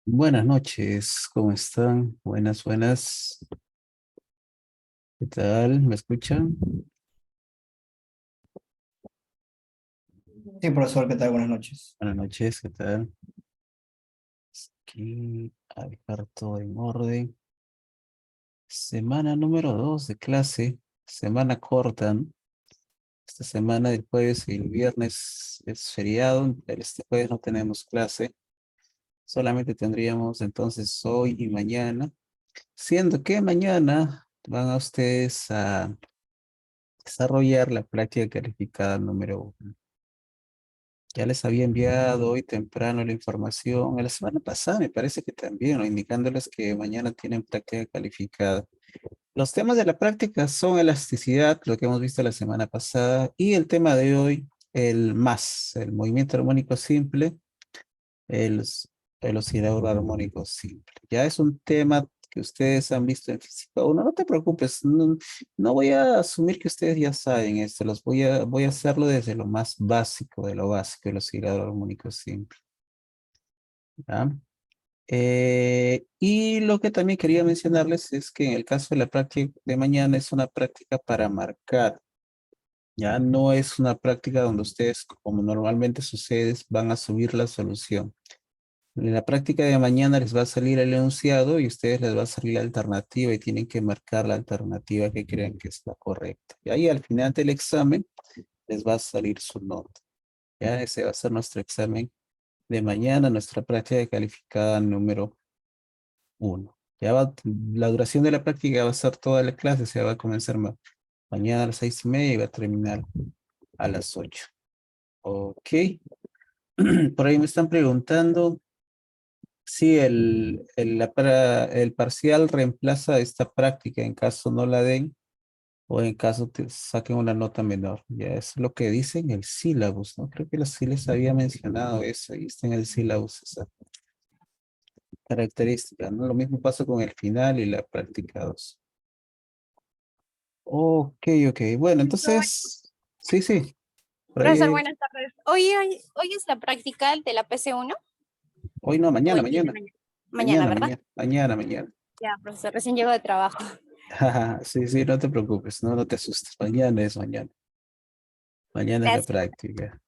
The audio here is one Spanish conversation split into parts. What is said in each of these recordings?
Buenas noches, ¿cómo están? Buenas, buenas. ¿Qué tal? ¿Me escuchan? Sí, profesor, ¿qué tal? Buenas noches. Buenas noches, ¿qué tal? Aquí a dejar todo en orden. Semana número 2 de clase, semana corta, ¿no? Esta semana del jueves y el viernes es feriado, pero este jueves no tenemos clase, solamente tendríamos entonces hoy y mañana, siendo que mañana van a ustedes a desarrollar la práctica calificada número 1. Ya les había enviado hoy temprano la información. La semana pasada me parece que también, ¿no? Indicándoles que mañana tienen práctica calificada. Los temas de la práctica son elasticidad, lo que hemos visto la semana pasada, y el tema de hoy, el más, el movimiento armónico simple, el, os- el oscilador armónico simple. Ya es un tema que ustedes han visto en física 1. No te preocupes, no voy a asumir que ustedes ya saben esto, voy a hacerlo desde lo más básico de lo básico, el oscilador armónico simple. ¿Ya? Y lo que también quería mencionarles es que en el caso de la práctica de mañana es una práctica para marcar. Ya no es una práctica donde ustedes, como normalmente sucede, van a subir la solución. En la práctica de mañana les va a salir el enunciado y a ustedes les va a salir la alternativa y tienen que marcar la alternativa que crean que es la correcta. Y ahí al final del examen les va a salir su nota. Ya ese va a ser nuestro examen de mañana, nuestra práctica calificada número 1. La duración de la práctica va a ser toda la clase, se va a comenzar mañana a las 6:30 y va a terminar a las 8. Ok. Por ahí me están preguntando si el parcial reemplaza esta práctica en caso no la den o en caso te saquen una nota menor. Ya es lo que dice en el sílabus, ¿no? Creo que sí les había mencionado eso, ahí está en el sílabus esa característica, ¿no? Lo mismo pasa con el final y la práctica 2. Ok, ok. Bueno, Profesor, entonces, sí, sí, por profesor, ahí, buenas tardes. Hoy es la práctica de la PC1. hoy no, mañana, Hoy tiene mañana, mañana. Mañana, mañana, ¿verdad? mañana, mañana, mañana. Ya, profesor, recién llego de trabajo. Sí, sí, no te preocupes, no te asustes. Mañana es mañana. Mañana es la Gracias, práctica.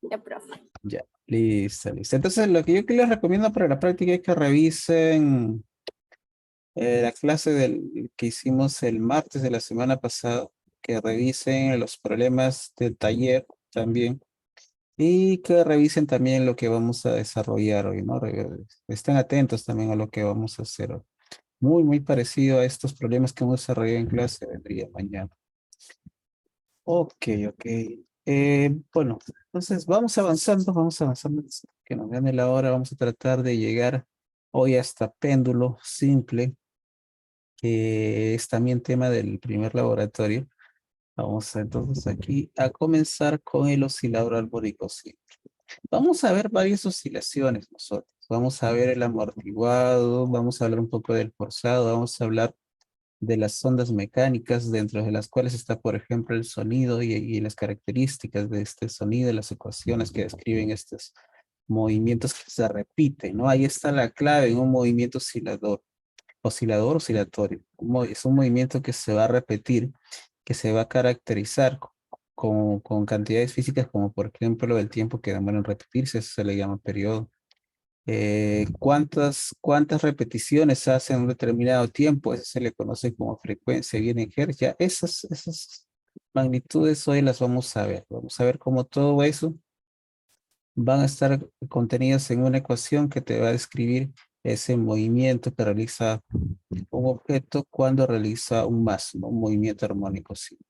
ya, profe. Ya, listo, listo. Entonces, lo que yo que les recomiendo para la práctica es que revisen la clase que hicimos el martes de la semana pasada, que revisen los problemas del taller también y que revisen también lo que vamos a desarrollar hoy, ¿no? Estén atentos también a lo que vamos a hacer hoy. Muy, muy parecido a estos problemas que hemos desarrollado en clase, vendría mañana. Ok, ok. Bueno, entonces vamos avanzando, que nos gane la hora, vamos a tratar de llegar hoy hasta péndulo simple, que es también tema del primer laboratorio. Entonces aquí a comenzar con el oscilador armónico simple. Vamos a ver varias oscilaciones nosotros. Vamos a ver el amortiguado, vamos a hablar un poco del forzado, vamos a hablar de las ondas mecánicas, dentro de las cuales está, por ejemplo, el sonido y las características de este sonido, las ecuaciones que describen estos movimientos que se repiten, ¿no? Ahí está la clave en un movimiento oscilatorio. Es un movimiento que se va a repetir, que se va a caracterizar con cantidades físicas como, por ejemplo, el tiempo que demora en repetirse, eso se le llama periodo. ¿Cuántas repeticiones hace en un determinado tiempo? Eso se le conoce como frecuencia bien en Hertz. Ya esas magnitudes hoy las vamos a ver. Vamos a ver cómo todo eso van a estar contenidas en una ecuación que te va a describir ese movimiento que realiza un objeto cuando realiza un más, ¿no? Un movimiento armónico simple.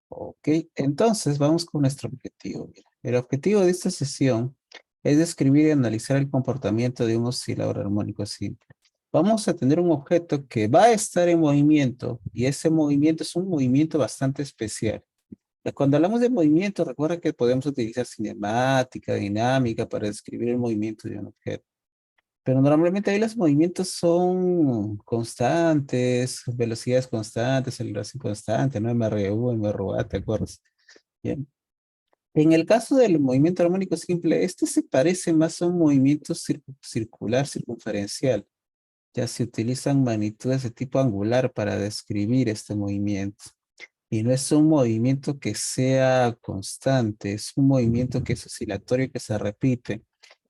Ok, entonces vamos con nuestro objetivo. Mira, el objetivo de esta sesión es describir y analizar el comportamiento de un oscilador armónico simple. Vamos a tener un objeto que va a estar en movimiento y ese movimiento es un movimiento bastante especial. Cuando hablamos de movimiento, recuerda que podemos utilizar cinemática, dinámica para describir el movimiento de un objeto. Pero normalmente ahí los movimientos son constantes, velocidades constantes, aceleración constante, ¿no? MRU, MRA, ¿te acuerdas? Bien. En el caso del movimiento armónico simple, este se parece más a un movimiento circular circunferencial. Ya se utilizan magnitudes de tipo angular para describir este movimiento. Y no es un movimiento que sea constante, es un movimiento que es oscilatorio, que se repite,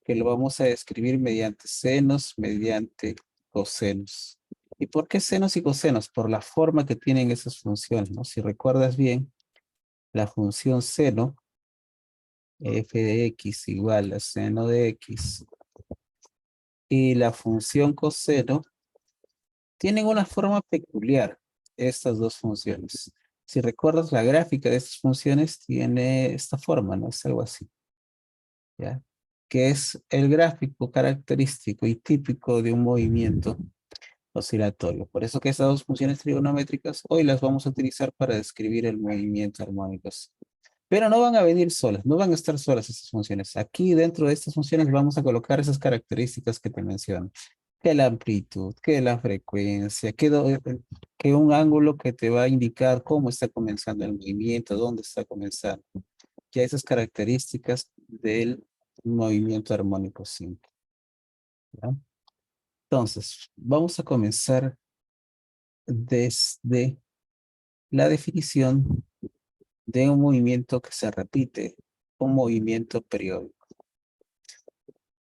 que lo vamos a describir mediante senos, mediante cosenos. ¿Y por qué senos y cosenos? Por la forma que tienen esas funciones, ¿no? Si recuerdas bien, la función seno, f de x igual a seno de x, y la función coseno tienen una forma peculiar, estas dos funciones. Si recuerdas la gráfica de estas funciones, tiene esta forma, ¿no? Es algo así, ¿ya? Que es el gráfico característico y típico de un movimiento oscilatorio. Por eso que estas dos funciones trigonométricas hoy las vamos a utilizar para describir el movimiento armónico. Pero no van a venir solas, no van a estar solas estas funciones. Aquí dentro de estas funciones vamos a colocar esas características que te menciono. Que la amplitud, que la frecuencia, que un ángulo que te va a indicar cómo está comenzando el movimiento, dónde está comenzando. Ya esas características del movimiento armónico simple. ¿Ya? Entonces, vamos a comenzar desde la definición de un movimiento que se repite, un movimiento periódico.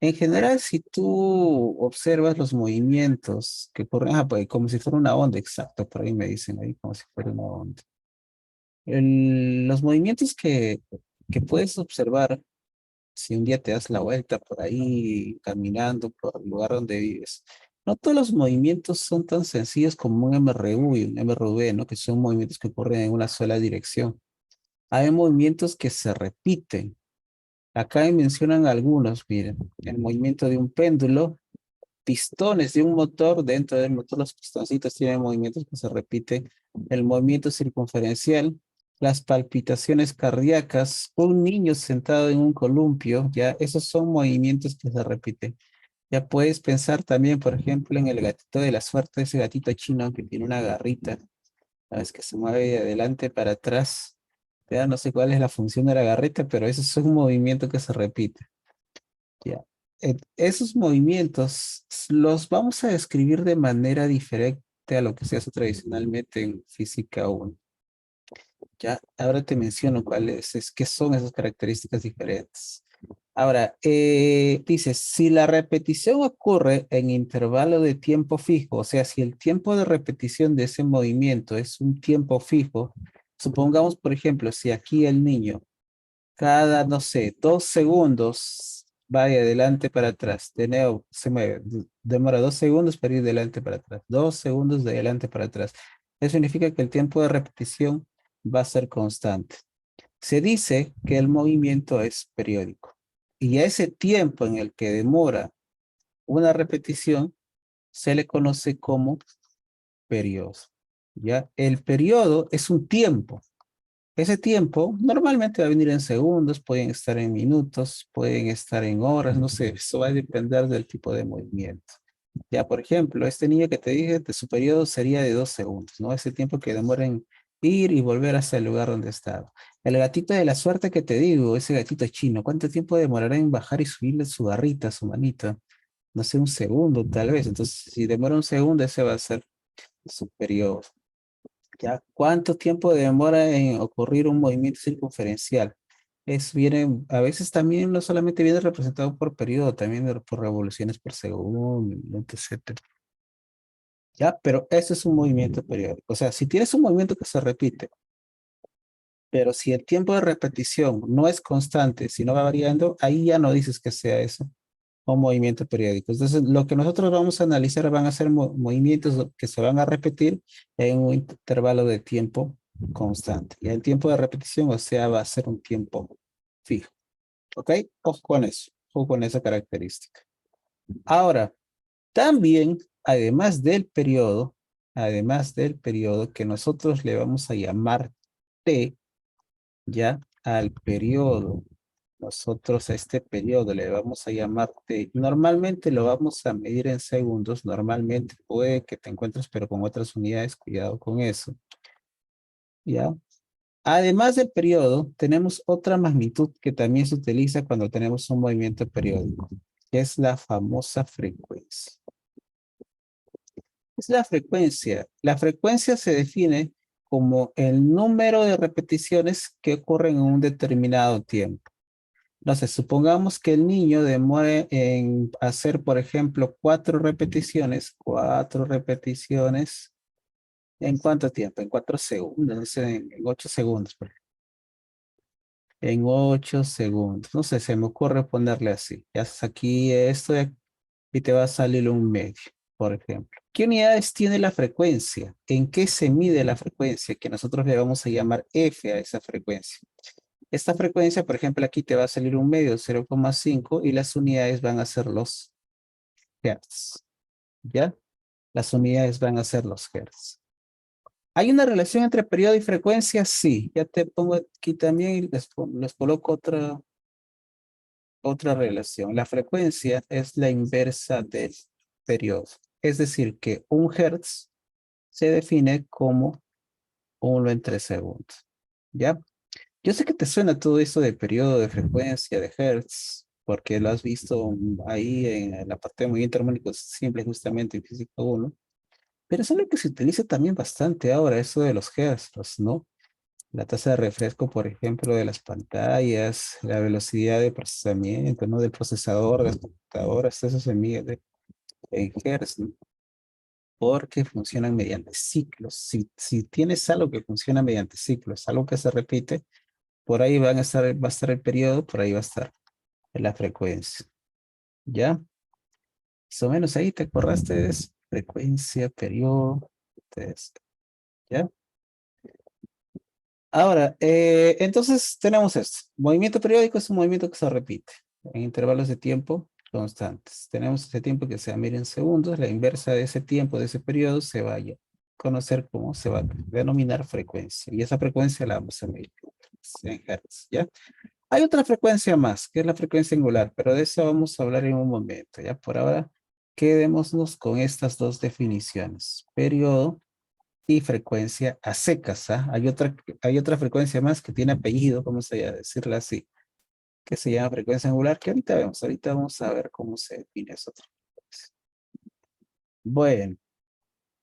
En general, si tú observas los movimientos que ocurren, pues, como si fuera una onda, exacto, por ahí me dicen ahí, como si fuera una onda. Los movimientos que puedes observar, si un día te das la vuelta por ahí, caminando por el lugar donde vives, no todos los movimientos son tan sencillos como un MRU y un MRV, ¿no? Que son movimientos que ocurren en una sola dirección. Hay movimientos que se repiten. Acá me mencionan algunos, miren, el movimiento de un péndulo, pistones de un motor, dentro del motor los pistoncitos tienen movimientos que se repiten, el movimiento circunferencial, las palpitaciones cardíacas, un niño sentado en un columpio, ya esos son movimientos que se repiten. Ya puedes pensar también, por ejemplo, en el gatito de la suerte, ese gatito chino que tiene una garrita, ¿sabes? Que se mueve de adelante para atrás. Ya no sé cuál es la función de la garrita, pero eso es un movimiento que se repite. Ya. Esos movimientos los vamos a describir de manera diferente a lo que se hace tradicionalmente en física 1. Ya, ahora te menciono qué son esas características diferentes. Ahora, dice, si la repetición ocurre en intervalo de tiempo fijo, o sea, si el tiempo de repetición de ese movimiento es un tiempo fijo, supongamos, por ejemplo, si aquí el niño cada, no sé, 2 segundos va de adelante para atrás, de nuevo se mueve, demora 2 segundos para ir de adelante para atrás, 2 segundos de adelante para atrás. Eso significa que el tiempo de repetición va a ser constante. Se dice que el movimiento es periódico y a ese tiempo en el que demora una repetición se le conoce como periodo. ¿Ya? El periodo es un tiempo. Ese tiempo normalmente va a venir en segundos, pueden estar en minutos, pueden estar en horas, no sé, eso va a depender del tipo de movimiento. Ya, por ejemplo, este niño que te dije, de su periodo sería de 2 segundos, ¿no? Ese tiempo que demora en ir y volver hasta el lugar donde estaba. El gatito de la suerte que te digo, ese gatito chino, ¿cuánto tiempo demorará en bajar y subirle su garrita, su manita? No sé, un segundo tal vez. Entonces, si demora un segundo, ese va a ser su periodo. ¿Ya? ¿Cuánto tiempo demora en ocurrir un movimiento circunferencial? A veces también no solamente viene representado por periodo, también por revoluciones por segundo, etcétera. ¿Ya? Pero eso es un movimiento periódico. O sea, si tienes un movimiento que se repite, pero si el tiempo de repetición no es constante, si no va variando, ahí ya no dices que sea eso un movimiento periódico. Entonces, lo que nosotros vamos a analizar van a ser movimientos que se van a repetir en un intervalo de tiempo constante. Y el tiempo de repetición, o sea, va a ser un tiempo fijo. ¿Ok? Ojo con eso, ojo con esa característica. Ahora, también, además del periodo que nosotros le vamos a llamar T, ya al periodo. Nosotros a este periodo le vamos a llamar T. Normalmente lo vamos a medir en segundos. Normalmente puede que te encuentres, pero con otras unidades, cuidado con eso. ¿Ya? Además del periodo, tenemos otra magnitud que también se utiliza cuando tenemos un movimiento periódico, que es la famosa frecuencia. Es la frecuencia. La frecuencia se define como el número de repeticiones que ocurren en un determinado tiempo. Entonces, supongamos que el niño demore en hacer, por ejemplo, 4 repeticiones. ¿En cuánto tiempo? En 4 segundos, no sé, en 8 segundos, por ejemplo. En 8 segundos. No sé, se me ocurre ponerle así. Ya haces aquí esto y te va a salir un medio, por ejemplo. ¿Qué unidades tiene la frecuencia? ¿En qué se mide la frecuencia? Que nosotros le vamos a llamar F a esa frecuencia. Esta frecuencia, por ejemplo, aquí te va a salir un medio, 0,5, y las unidades van a ser los hertz. ¿Ya? Las unidades van a ser los hertz. ¿Hay una relación entre periodo y frecuencia? Sí. Ya te pongo aquí también y les coloco otra relación. La frecuencia es la inversa del periodo. Es decir, que un hertz se define como 1 en 3 segundos. ¿Ya? Yo sé que te suena todo esto de periodo, de frecuencia, de hertz, porque lo has visto ahí en la parte de movimiento armónico simple, justamente en física 1, pero es algo que se utiliza también bastante ahora, eso de los hertz, ¿no? La tasa de refresco, por ejemplo, de las pantallas, la velocidad de procesamiento, ¿no? Del procesador, de las computadoras, eso se mide en hertz, ¿no? Porque funcionan mediante ciclos. Si tienes algo que funciona mediante ciclos, algo que se repite, por ahí va a estar el periodo, por ahí va a estar la frecuencia. ¿Ya? Más o menos ahí te acordaste de eso. Frecuencia, periodo, test. ¿Ya? Ahora, entonces tenemos esto. Movimiento periódico es un movimiento que se repite en intervalos de tiempo constantes. Tenemos ese tiempo que se mide en segundos. La inversa de ese tiempo, de ese periodo, se va a conocer como se va a denominar frecuencia. Y esa frecuencia la vamos a medir en hertz. ¿Ya? Hay otra frecuencia más, que es la frecuencia angular, pero de eso vamos a hablar en un momento. Ya por ahora, quedémonos con estas dos definiciones. Periodo y frecuencia a secas. ¿Ah? Hay otra frecuencia más que tiene apellido, vamos a decirla así, que se llama frecuencia angular, que ahorita vemos. Ahorita vamos a ver cómo se define esa otra frecuencia. Bueno,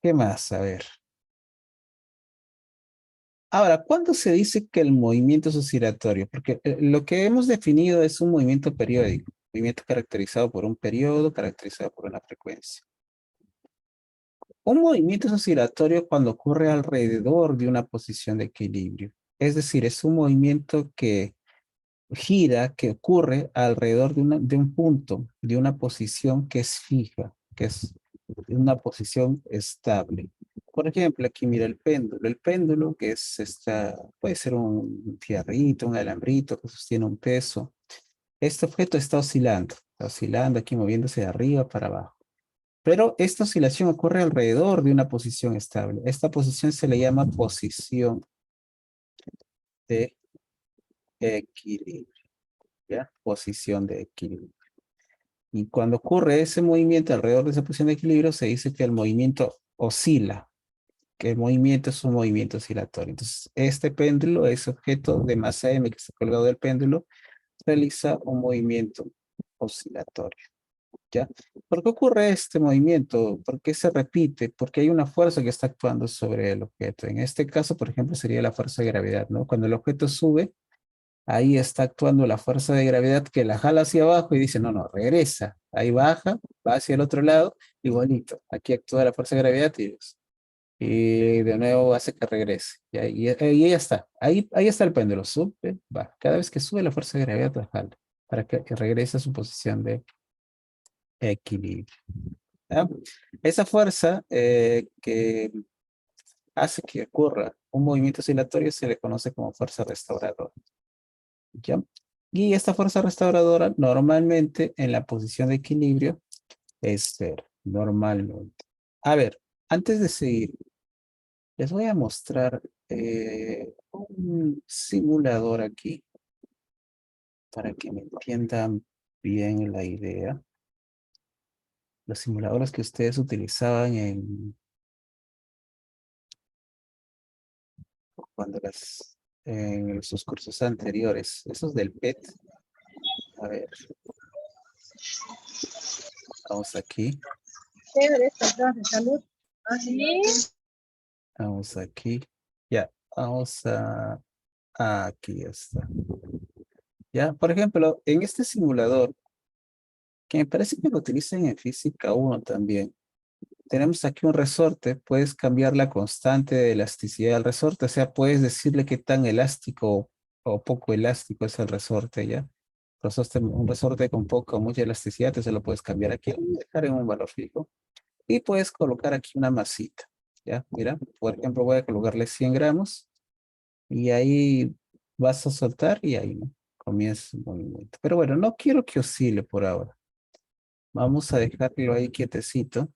¿qué más? A ver. Ahora, ¿cuándo se dice que el movimiento es oscilatorio? Porque lo que hemos definido es un movimiento periódico, movimiento caracterizado por un periodo, caracterizado por una frecuencia. Un movimiento es oscilatorio cuando ocurre alrededor de una posición de equilibrio. Es decir, es un movimiento que gira, que ocurre alrededor de un punto, de una posición que es fija, que es una posición estable. Por ejemplo, aquí mira el péndulo. El péndulo, que es puede ser un fierrito, un alambrito que sostiene un peso. Este objeto está oscilando aquí, moviéndose de arriba para abajo. Pero esta oscilación ocurre alrededor de una posición estable. Esta posición se le llama posición de equilibrio, ¿ya? Posición de equilibrio. Y cuando ocurre ese movimiento alrededor de esa posición de equilibrio, se dice que el movimiento oscila, que el movimiento es un movimiento oscilatorio. Entonces, este péndulo, ese objeto de masa m que está colgado del péndulo, realiza un movimiento oscilatorio. ¿Ya? ¿Por qué ocurre este movimiento? ¿Por qué se repite? Porque hay una fuerza que está actuando sobre el objeto. En este caso, por ejemplo, sería la fuerza de gravedad, ¿no? Cuando el objeto sube, ahí está actuando la fuerza de gravedad que la jala hacia abajo y dice, no, no, regresa. Ahí baja, va hacia el otro lado, igualito. Aquí actúa la fuerza de gravedad y de nuevo hace que regrese. Y ya está. Ahí está el péndulo. Sube, va. Cada vez que sube la fuerza de gravedad la jala para que regrese a su posición de equilibrio. ¿Ya? Esa fuerza que hace que ocurra un movimiento oscilatorio se le conoce como fuerza restauradora. ¿Ya? Y esta fuerza restauradora normalmente en la posición de equilibrio es cero, normalmente. A ver, antes de seguir, les voy a mostrar un simulador aquí para que me entiendan bien la idea. Los simuladores que ustedes utilizaban cuando las en sus cursos anteriores. Esos del PET. A ver, vamos aquí. Chévere esta clase, salud. Así. Vamos aquí. Ya, vamos a... Aquí está. Ya, por ejemplo, en este simulador, que me parece que lo utilizan en física 1 también, tenemos aquí un resorte, puedes cambiar la constante de elasticidad del resorte, o sea, puedes decirle qué tan elástico o poco elástico es el resorte, ¿ya? Un resorte con poca o mucha elasticidad, te se lo puedes cambiar aquí, dejar en un valor fijo, y puedes colocar aquí una masita, ¿ya? Mira, por ejemplo, voy a colocarle 100 gramos, y ahí vas a soltar, y ahí, ¿no? Comienza el movimiento. Pero bueno, no quiero que oscile por ahora. Vamos a dejarlo ahí quietecito.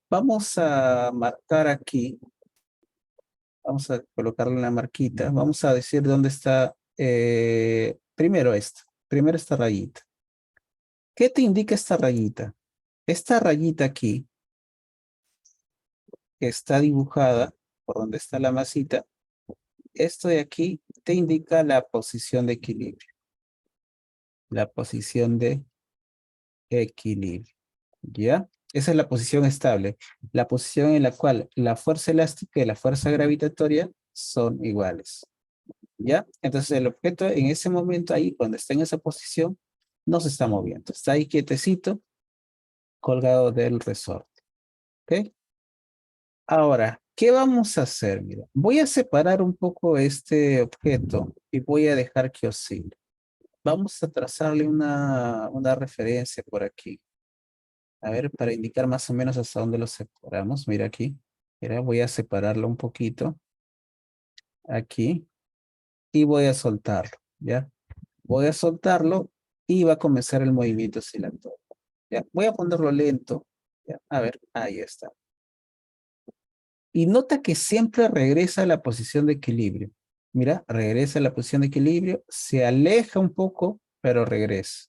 Vamos a marcar aquí, vamos a colocarle una marquita, vamos a decir dónde está, primero esta rayita. ¿Qué te indica esta rayita? Esta rayita aquí, que está dibujada por donde está la masita, esto de aquí te indica la posición de equilibrio. La posición de equilibrio, ¿ya? Esa es la posición estable, la posición en la cual la fuerza elástica y la fuerza gravitatoria son iguales. ¿Ya? Entonces el objeto en ese momento ahí, cuando está en esa posición, no se está moviendo. Está ahí quietecito, colgado del resorte. ¿Ok? Ahora, ¿qué vamos a hacer? Mira, voy a separar un poco este objeto y voy a dejar que oscile. Vamos a trazarle una referencia por aquí. A ver, para indicar más o menos hasta dónde lo separamos. Mira aquí. Mira, voy a separarlo un poquito. Aquí. Y voy a soltarlo. ¿Ya? Voy a soltarlo y va a comenzar el movimiento oscilatorio. ¿Ya? Voy a ponerlo lento. ¿Ya? A ver, ahí está. Y nota que siempre regresa a la posición de equilibrio. Mira, regresa a la posición de equilibrio, se aleja un poco, pero regresa.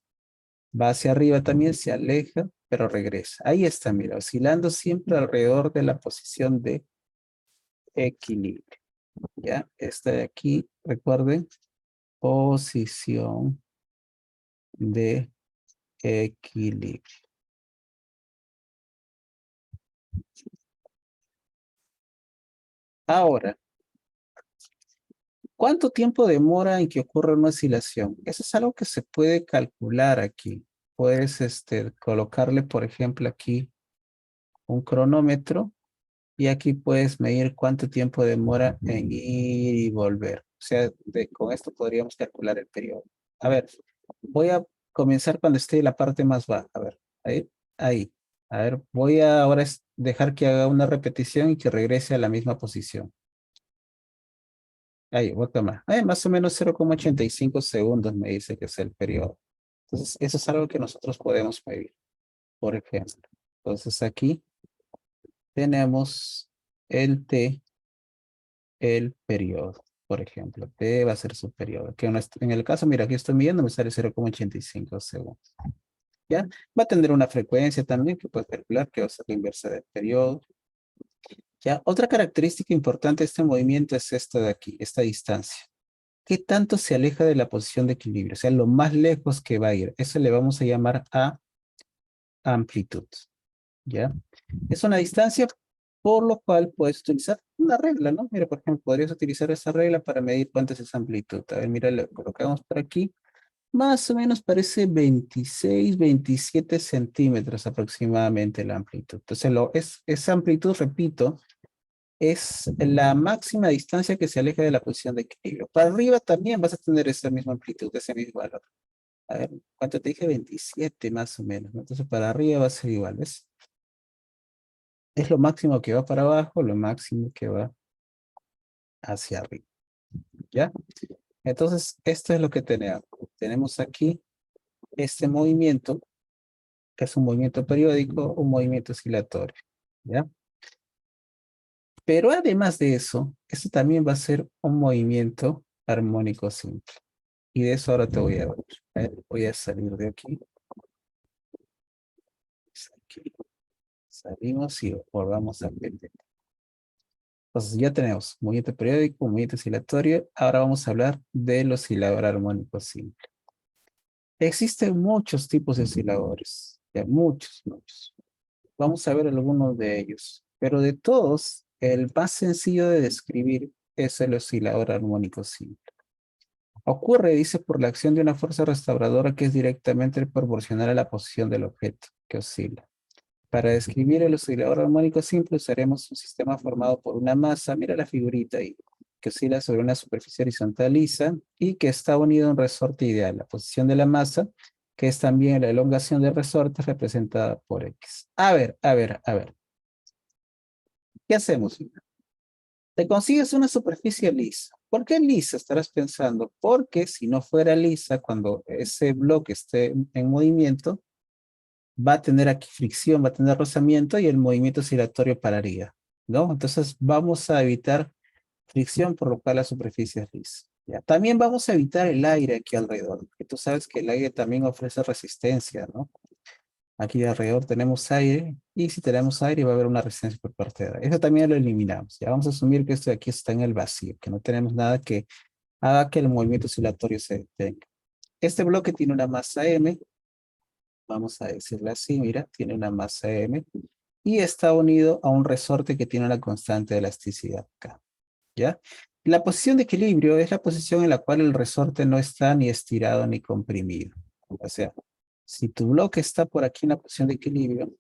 Va hacia arriba también, se aleja, pero regresa. Ahí está, mira, oscilando siempre alrededor de la posición de equilibrio. ¿Ya? Esta de aquí, recuerden, posición de equilibrio. Ahora, ¿cuánto tiempo demora en que ocurra una oscilación? Eso es algo que se puede calcular aquí. Puedes colocarle, por ejemplo, aquí un cronómetro y aquí puedes medir cuánto tiempo demora en ir y volver. O sea, con esto podríamos calcular el periodo. A ver, voy a comenzar cuando esté en la parte más baja. A ver, ahí. A ver, voy a ahora dejar que haga una repetición y que regrese a la misma posición. Ahí, bota más. Más o menos 0,85 segundos me dice que es el periodo. Entonces, eso es algo que nosotros podemos medir, por ejemplo. Entonces, aquí tenemos el T, el periodo, por ejemplo. T va a ser su periodo. Que en el caso, mira, aquí estoy midiendo, me sale 0,85 segundos. ¿Ya? Va a tener una frecuencia también que puedes calcular, que va a ser la inversa del periodo. ¿Ya? Otra característica importante de este movimiento es esta de aquí, esta distancia. ¿Qué tanto se aleja de la posición de equilibrio? O sea, lo más lejos que va a ir. Eso le vamos a llamar a amplitud. ¿Ya? Es una distancia por lo cual puedes utilizar una regla, ¿no? Mira, por ejemplo, podrías utilizar esa regla para medir cuánto es esa amplitud. A ver, mira, lo colocamos por aquí. Más o menos parece 26, 27 centímetros aproximadamente la amplitud. Entonces, esa amplitud, repito, es la máxima distancia que se aleja de la posición de equilibrio. Para arriba también vas a tener esa misma amplitud, ese mismo valor. A ver, ¿cuánto te dije? 27 más o menos, ¿no? Entonces para arriba va a ser igual, ¿ves? Es lo máximo que va para abajo, lo máximo que va hacia arriba, ¿ya? Entonces, esto es lo que tenemos. Tenemos aquí este movimiento, que es un movimiento periódico, un movimiento oscilatorio, ¿ya? Pero además de eso, esto también va a ser un movimiento armónico simple. Y de eso ahora te voy a ver. Voy a salir de aquí. Aquí. Salimos y volvamos a PPT. Entonces ya tenemos movimiento periódico, movimiento oscilatorio. Ahora vamos a hablar del oscilador armónico simple. Existen muchos tipos de osciladores, ya muchos. Vamos a ver algunos de ellos, pero de todos, el más sencillo de describir es el oscilador armónico simple. Ocurre, dice, por la acción de una fuerza restauradora que es directamente proporcional a la posición del objeto que oscila. Para describir el oscilador armónico simple usaremos un sistema formado por una masa, mira la figurita ahí, que oscila sobre una superficie horizontal lisa y que está unido a un resorte ideal. La posición de la masa, que es también la elongación del resorte representada por X. A ver. ¿Qué hacemos? Te consigues una superficie lisa. ¿Por qué lisa? Estarás pensando. Porque si no fuera lisa, cuando ese bloque esté en movimiento, va a tener aquí fricción, va a tener rozamiento y el movimiento oscilatorio pararía, ¿no? Entonces vamos a evitar fricción, por lo cual la superficie es lisa. ¿Ya? También vamos a evitar el aire aquí alrededor, porque tú sabes que el aire también ofrece resistencia, ¿no? Aquí alrededor tenemos aire, y si tenemos aire va a haber una resistencia por parte de aire. Eso también lo eliminamos. Ya vamos a asumir que esto de aquí está en el vacío, que no tenemos nada que haga que el movimiento oscilatorio se detenga. Este bloque tiene una masa M, vamos a decirle así, mira, tiene una masa M, y está unido a un resorte que tiene una constante de elasticidad K, ¿ya? La posición de equilibrio es la posición en la cual el resorte no está ni estirado ni comprimido. O sea, si tu bloque está por aquí en la posición de equilibrio,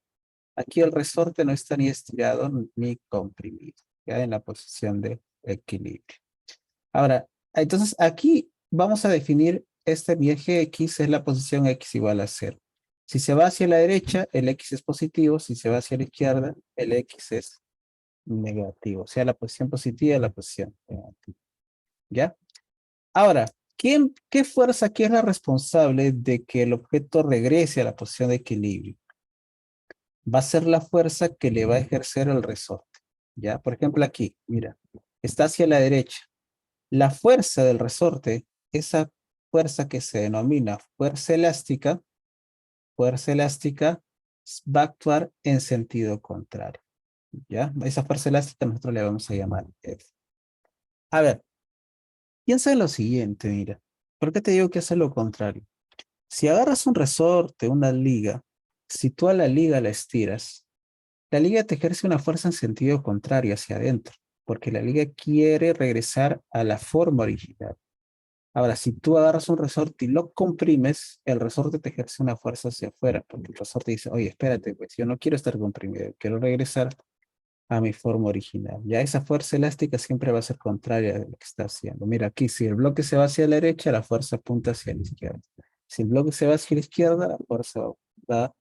aquí el resorte no está ni estirado ni comprimido, ¿ya? En la posición de equilibrio. Ahora, entonces aquí vamos a definir mi eje X es la posición X igual a 0. Si se va hacia la derecha, el X es positivo. Si se va hacia la izquierda, el X es negativo. O sea, la posición positiva y la posición negativa. ¿Ya? Ahora, ¿qué fuerza aquí es la responsable de que el objeto regrese a la posición de equilibrio? Va a ser la fuerza que le va a ejercer el resorte. ¿Ya? Por ejemplo, aquí, mira, está hacia la derecha. La fuerza del resorte, esa fuerza que se denomina fuerza elástica va a actuar en sentido contrario. ¿Ya? Esa fuerza elástica nosotros le vamos a llamar F. A ver, piensa en lo siguiente, mira. ¿Por qué te digo que hace lo contrario? Si agarras un resorte, una liga, si tú a la liga la estiras, la liga te ejerce una fuerza en sentido contrario hacia adentro, porque la liga quiere regresar a la forma original. Ahora, si tú agarras un resorte y lo comprimes, el resorte te ejerce una fuerza hacia afuera, porque el resorte dice, oye, espérate, pues yo no quiero estar comprimido, quiero regresar a mi forma original. Ya esa fuerza elástica siempre va a ser contraria a lo que está haciendo. Mira, aquí si el bloque se va hacia la derecha, la fuerza apunta hacia la izquierda. Si el bloque se va hacia la izquierda, la fuerza va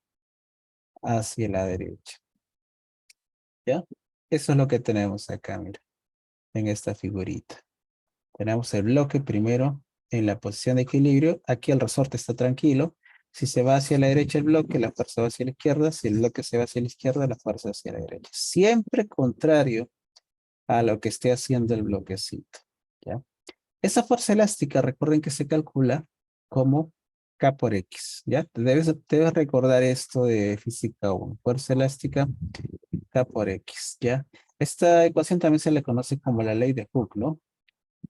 hacia la derecha. ¿Ya? Eso es lo que tenemos acá, mira, en esta figurita. Tenemos el bloque primero en la posición de equilibrio. Aquí el resorte está tranquilo. Si se va hacia la derecha el bloque, la fuerza va hacia la izquierda. Si el bloque se va hacia la izquierda, la fuerza hacia la derecha. Siempre contrario a lo que esté haciendo el bloquecito. ¿Ya? Esa fuerza elástica, recuerden que se calcula como K por X. ¿Ya? Debes recordar esto de física 1. Fuerza elástica, K por X. ¿Ya? Esta ecuación también se le conoce como la ley de Hooke, ¿no?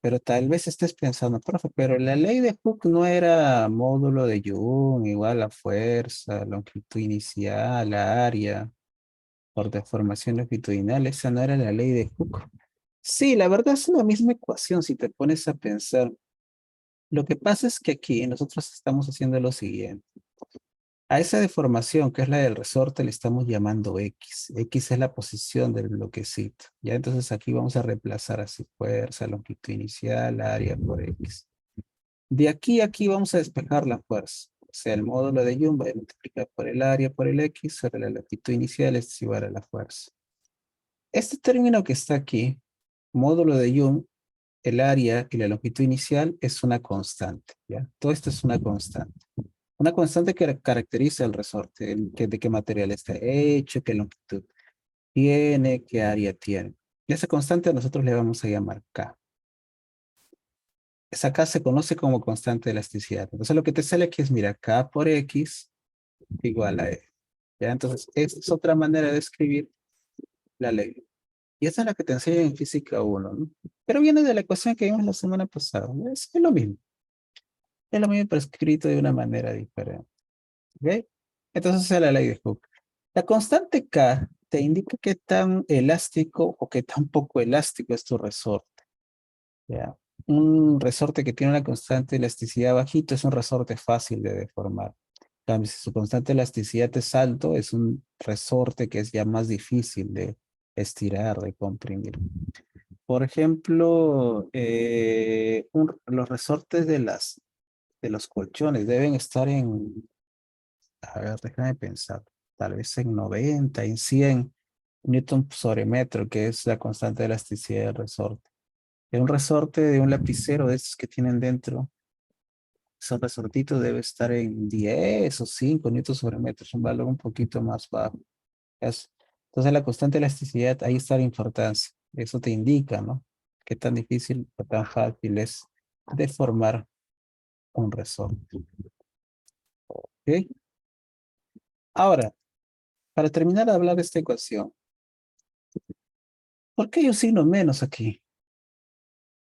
Pero tal vez estés pensando, profe, pero la ley de Hooke no era módulo de Young, igual a fuerza, longitud inicial, área, por deformación longitudinal, esa no era la ley de Hooke. Sí, la verdad es la misma ecuación si te pones a pensar. Lo que pasa es que aquí nosotros estamos haciendo lo siguiente. A esa deformación, que es la del resorte, le estamos llamando X. X es la posición del bloquecito. Ya entonces aquí vamos a reemplazar así fuerza, longitud inicial, área por X. De aquí a aquí vamos a despejar la fuerza. O sea, el módulo de Young va a multiplicar por el área por el X sobre la longitud inicial es igual a la fuerza. Este término que está aquí, módulo de Young, el área y la longitud inicial es una constante. ¿Ya? Todo esto es una constante. Una constante que caracteriza el resorte, de qué material está hecho, qué longitud tiene, qué área tiene. Y esa constante nosotros le vamos a llamar K. Esa K se conoce como constante de elasticidad. Entonces lo que te sale aquí es, mira, K por X igual a E. ¿Ya? Entonces, esta es otra manera de escribir la ley. Y esa es la que te enseñan en física 1, ¿no? Pero viene de la ecuación que vimos la semana pasada, ¿no? Es lo mismo. Es lo mismo, pero escrito de una manera diferente. ¿Ok? Entonces es la ley de Hooke. La constante K te indica qué tan elástico o qué tan poco elástico es tu resorte. ¿Ya? Un resorte que tiene una constante elasticidad bajito es un resorte fácil de deformar. En cambio, si su constante elasticidad es alto, es un resorte que es ya más difícil de estirar, de comprimir. Por ejemplo, los resortes de los colchones deben estar en, a ver, déjame pensar, tal vez en 90, en 100 newton sobre metro, que es la constante de elasticidad del resorte. En un resorte de un lapicero de estos que tienen dentro, esos resortitos debe estar en 10 o 5 newton sobre metro, es un valor un poquito más bajo. Es- Entonces la constante de elasticidad, ahí está la importancia. Eso te indica, ¿no? Qué tan difícil o tan fácil es deformar un resorte. ¿Ok? Ahora, para terminar de hablar de esta ecuación, ¿por qué hay un signo menos aquí?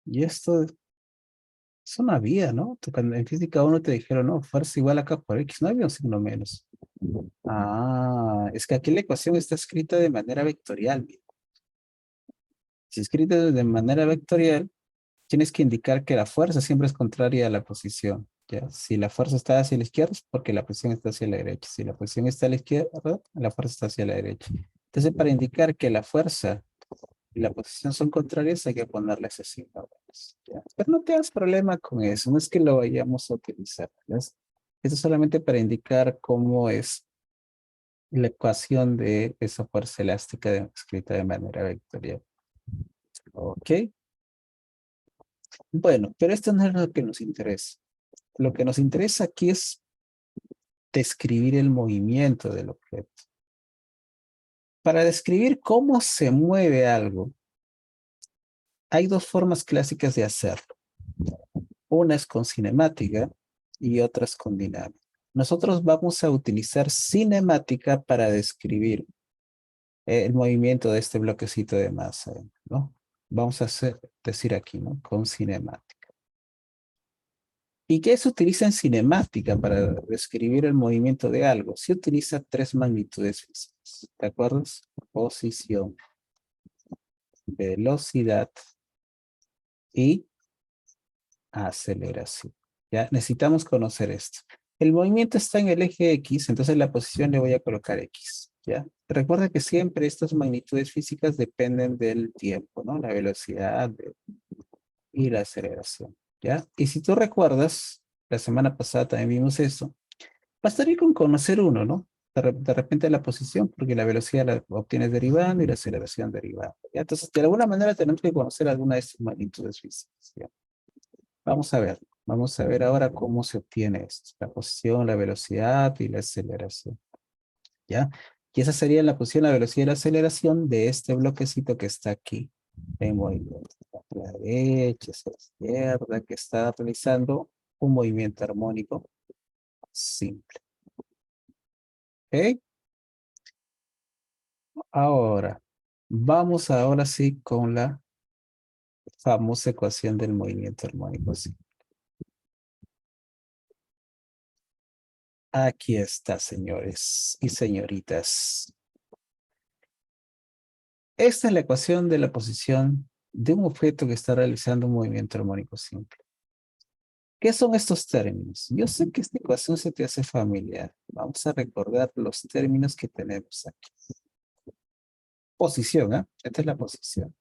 Y esto es una vía, ¿no? Cuando en física 1 te dijeron, no, fuerza igual acá por X, no había un signo menos. Ah, es que aquí la ecuación está escrita de manera vectorial. Mira. Si escrita de manera vectorial, tienes que indicar que la fuerza siempre es contraria a la posición. ¿Ya? Si la fuerza está hacia la izquierda, es porque la posición está hacia la derecha. Si la posición está a la izquierda, la fuerza está hacia la derecha. Entonces, para indicar que la fuerza y la posición son contrarias, hay que ponerle ese signo. ¿Ya? Pero no te hagas problema con eso, no es que lo vayamos a utilizar. ¿Ves? Esto es solamente para indicar cómo es la ecuación de esa fuerza elástica escrita de manera vectorial. ¿Ok? Bueno, pero esto no es lo que nos interesa. Lo que nos interesa aquí es describir el movimiento del objeto. Para describir cómo se mueve algo, hay dos formas clásicas de hacerlo. Una es con cinemática y otra es con dinámica. Nosotros vamos a utilizar cinemática para describir el movimiento de este bloquecito de masa, ¿no? Vamos a decir aquí, ¿no? Con cinemática. ¿Y qué se utiliza en cinemática para describir el movimiento de algo? Se utiliza tres magnitudes físicas, ¿de acuerdo? Posición, velocidad y aceleración. Ya necesitamos conocer esto. El movimiento está en el eje X, entonces la posición le voy a colocar X. ¿Ya? Recuerda que siempre estas magnitudes físicas dependen del tiempo, ¿no? La velocidad y la aceleración. ¿Ya? Y si tú recuerdas, la semana pasada también vimos eso, bastaría con conocer uno, ¿no? De repente la posición, porque la velocidad la obtienes derivando y la aceleración derivando. ¿Ya? Entonces, de alguna manera tenemos que conocer alguna de estas magnitudes físicas. ¿Ya? Vamos a ver. Vamos a ver ahora cómo se obtiene esto. La posición, la velocidad y la aceleración. ¿Ya? Y esa sería la posición, la velocidad y la aceleración de este bloquecito que está aquí en movimiento. A la derecha, hacia la izquierda, que está realizando un movimiento armónico simple. ¿Ok? Ahora, vamos ahora sí con la famosa ecuación del movimiento armónico simple. Aquí está, señores y señoritas. Esta es la ecuación de la posición de un objeto que está realizando un movimiento armónico simple. ¿Qué son estos términos? Yo sé que esta ecuación se te hace familiar. Vamos a recordar los términos que tenemos aquí. Posición, ¿eh? Esta es la posición.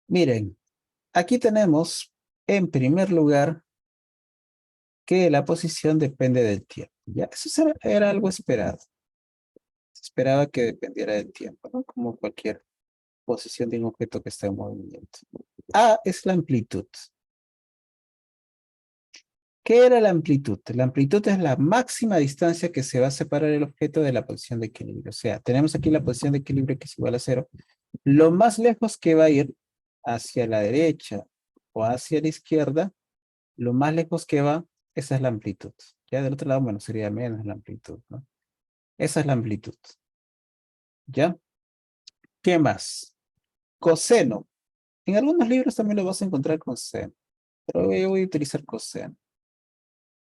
Miren, aquí tenemos, en primer lugar, que la posición depende del tiempo. Ya, eso era algo esperado. Se esperaba que dependiera del tiempo, ¿no? Como cualquier posición de un objeto que está en movimiento. A es la amplitud. ¿Qué era la amplitud? La amplitud es la máxima distancia que se va a separar el objeto de la posición de equilibrio. O sea, tenemos aquí la posición de equilibrio que es igual a 0. Lo más lejos que va a ir hacia la derecha o hacia la izquierda, lo más lejos que va, esa es la amplitud. Ya del otro lado, bueno, sería menos la amplitud, ¿no? Esa es la amplitud. ¿Ya? ¿Qué más? Coseno. En algunos libros también lo vas a encontrar con seno, pero yo voy a utilizar coseno.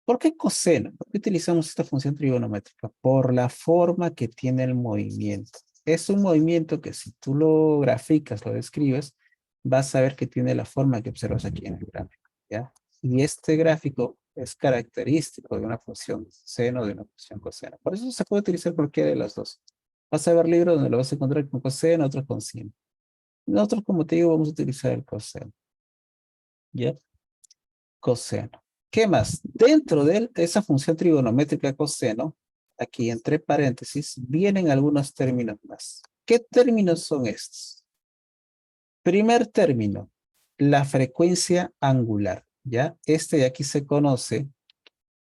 ¿Por qué coseno? ¿Por qué utilizamos esta función trigonométrica? Por la forma que tiene el movimiento. Es un movimiento que si tú lo graficas, lo describes, vas a ver que tiene la forma que observas aquí en el gráfico, ¿ya? Y este gráfico es característico de una función seno, de una función coseno. Por eso se puede utilizar cualquiera de las dos. Vas a ver libros donde lo vas a encontrar con coseno, otros con seno. Nosotros, como te digo, vamos a utilizar el coseno, ¿ya? Coseno. ¿Qué más? Dentro de esa función trigonométrica coseno, aquí entre paréntesis, vienen algunos términos más. ¿Qué términos son estos? Primer término, la frecuencia angular, ¿ya? Este de aquí se conoce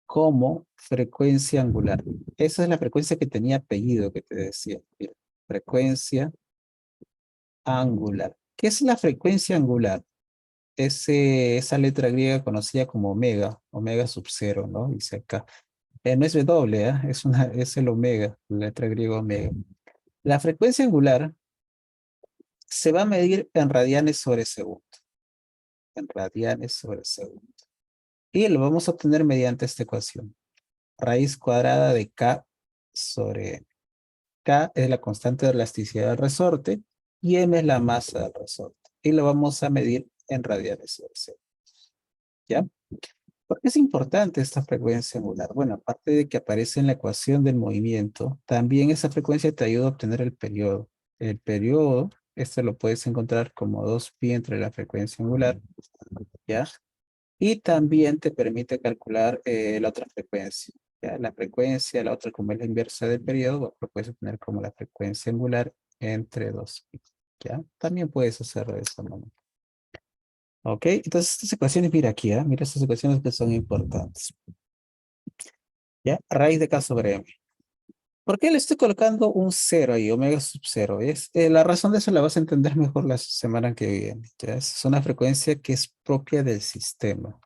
como frecuencia angular. Esa es la frecuencia que tenía apellido que te decía. Mira, frecuencia angular. ¿Qué es la frecuencia angular? Esa letra griega conocida como omega, omega sub cero, ¿no? Dice acá. No es W, ¿eh? Es el omega, la letra griega omega. La frecuencia angular se va a medir en radianes sobre segundo. En radianes sobre segundo. Y lo vamos a obtener mediante esta ecuación. Raíz cuadrada de K sobre M. K es la constante de elasticidad del resorte y M es la masa del resorte. Y lo vamos a medir en radianes sobre segundo. ¿Ya? ¿Por qué es importante esta frecuencia angular? Bueno, aparte de que aparece en la ecuación del movimiento, también esa frecuencia te ayuda a obtener el periodo. El periodo, este lo puedes encontrar como 2pi entre la frecuencia angular, ¿ya? Y también te permite calcular la otra frecuencia, ¿ya? La frecuencia, la otra como es la inversa del periodo, lo puedes obtener como la frecuencia angular entre 2pi, ¿ya? También puedes hacerlo de esta manera. ¿Ok? Entonces estas ecuaciones, mira aquí, ¿eh? Mira estas ecuaciones que son importantes. ¿Ya? Raíz de K sobre M. ¿Por qué le estoy colocando un cero ahí, omega sub cero? La razón de eso la vas a entender mejor la semana que viene. ¿Ya? Es una frecuencia que es propia del sistema.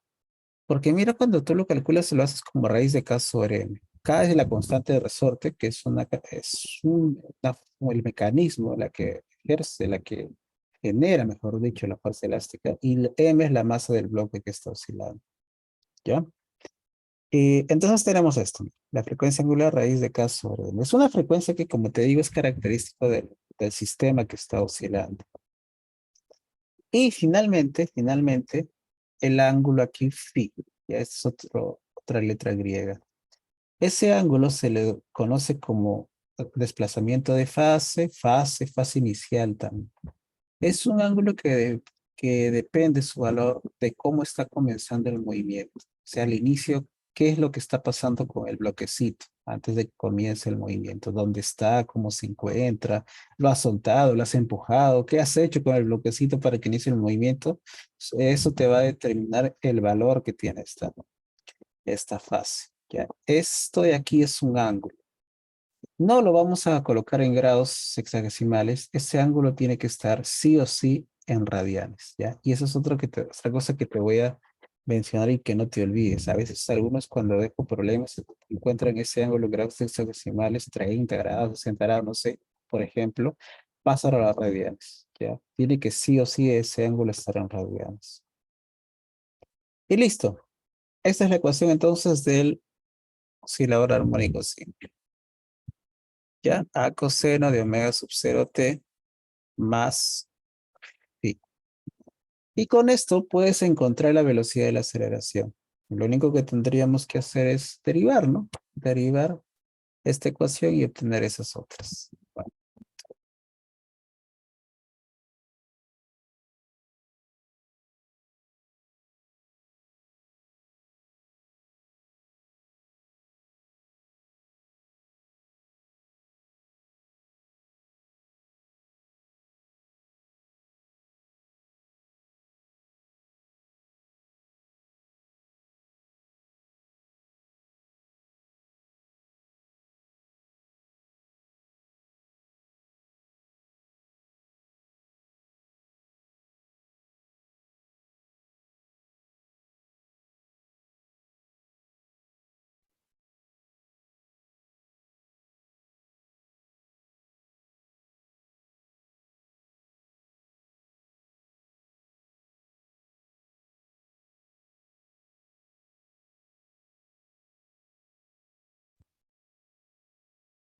Porque mira, cuando tú lo calculas, lo haces como raíz de K sobre M. K es la constante de resorte, que es el mecanismo, la que ejerce, la que genera, mejor dicho, la fuerza elástica. Y el M es la masa del bloque que está oscilando. ¿Ya? Y entonces tenemos esto, la frecuencia angular raíz de K sobre M. Es una frecuencia que, como te digo, es característica del sistema que está oscilando. Y finalmente, el ángulo aquí phi, ya es otra letra griega. Ese ángulo se le conoce como desplazamiento de fase inicial también. Es un ángulo que depende su valor de cómo está comenzando el movimiento. O sea, al inicio, qué es lo que está pasando con el bloquecito antes de que comience el movimiento. ¿Dónde está? ¿Cómo se encuentra? ¿Lo has soltado? ¿Lo has empujado? ¿Qué has hecho con el bloquecito para que inicie el movimiento? Eso te va a determinar el valor que tiene esta fase. ¿Ya? Esto de aquí es un ángulo. No lo vamos a colocar en grados sexagesimales. Ese ángulo tiene que estar sí o sí en radianes, ¿ya? Y eso es otra cosa que te voy a mencionar y que no te olvides. A veces algunos cuando dejo problemas encuentran ese ángulo en grados sexagesimales, 30 grados, 60 grados, no sé, por ejemplo, pasan a las radianes, ¿ya? Tiene que sí o sí ese ángulo estar en radianes. Y listo. Esta es la ecuación entonces del oscilador armónico simple. ¿Ya? A coseno de omega sub 0 t más phi. Y con esto puedes encontrar la velocidad de la aceleración. Lo único que tendríamos que hacer es derivar, ¿no? Derivar esta ecuación y obtener esas otras. Bueno.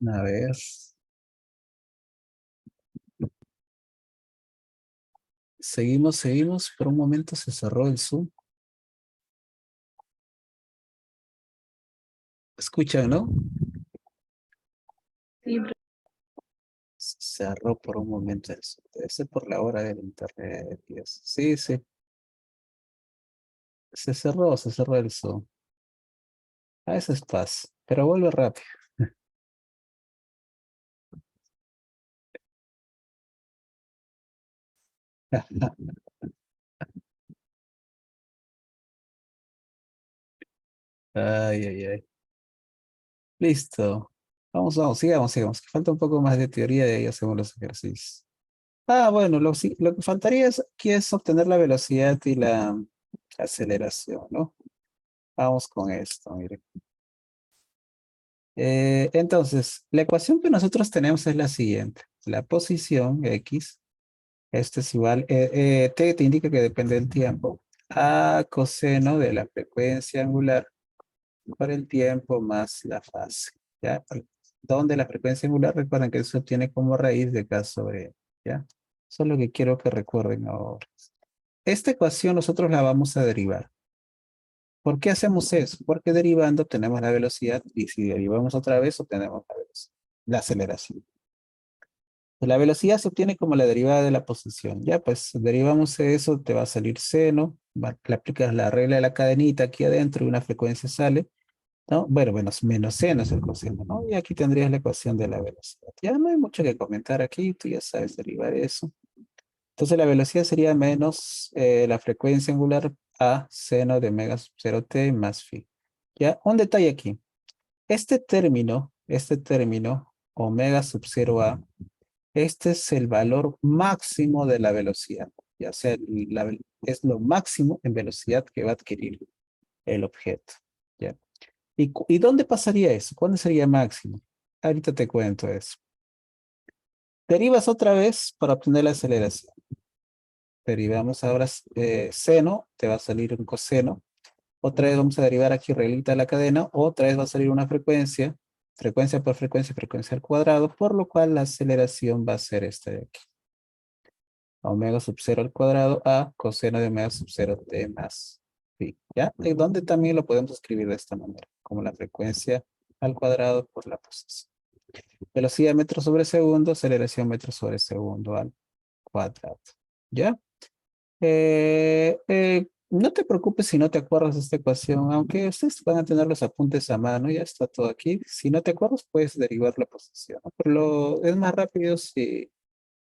A ver. Seguimos. Por un momento se cerró el Zoom. Escuchan, ¿no? Sí, Se cerró por un momento el Zoom. Debe ser por la hora del internet y eso. Sí, sí. Se cerró el Zoom. A veces pasa, pero vuelve rápido. Ay, ay, ay. Listo. Sigamos. Que falta un poco más de teoría y ahí hacemos los ejercicios. Ah, bueno, lo que faltaría aquí es obtener la velocidad y la aceleración, ¿no? Vamos con esto, mire. Entonces, la ecuación que nosotros tenemos es la siguiente. La posición X, esto es igual, T te indica que depende del tiempo, a coseno de la frecuencia angular por el tiempo más la fase, ¿ya? Donde la frecuencia angular, recuerden que eso tiene como raíz de K sobre L, ¿ya? Eso es lo que quiero que recuerden ahora. Esta ecuación nosotros la vamos a derivar. ¿Por qué hacemos eso? Porque derivando obtenemos la velocidad y si derivamos otra vez obtenemos la velocidad, la aceleración. La velocidad se obtiene como la derivada de la posición. Ya, pues derivamos eso, te va a salir seno, le aplicas la regla de la cadenita aquí adentro y una frecuencia sale, ¿no? Bueno, menos seno es el coseno, ¿no? Y aquí tendrías la ecuación de la velocidad. Ya no hay mucho que comentar aquí, tú ya sabes derivar eso. Entonces la velocidad sería menos la frecuencia angular a seno de omega sub 0t más phi. Ya, un detalle aquí. Este término, omega sub 0a, este es el valor máximo de la velocidad. Ya sea, es lo máximo en velocidad que va a adquirir el objeto. ¿Ya? ¿Y dónde pasaría eso? ¿Cuándo sería máximo? Ahorita te cuento eso. Derivas otra vez para obtener la aceleración. Derivamos ahora seno, te va a salir un coseno. Otra vez vamos a derivar aquí reglita de la cadena. Otra vez va a salir una frecuencia. Frecuencia por frecuencia, frecuencia al cuadrado. Por lo cual la aceleración va a ser esta de aquí. Omega sub 0 al cuadrado a coseno de omega sub 0 t más phi. ¿Ya? Y donde también lo podemos escribir de esta manera. Como la frecuencia al cuadrado por la posición. Velocidad metro sobre segundo, aceleración metro sobre segundo al cuadrado. ¿Ya? No te preocupes si no te acuerdas de esta ecuación, aunque ustedes van a tener los apuntes a mano, ya está todo aquí. Si no te acuerdas, puedes derivar la posición, ¿no? Pero es más rápido si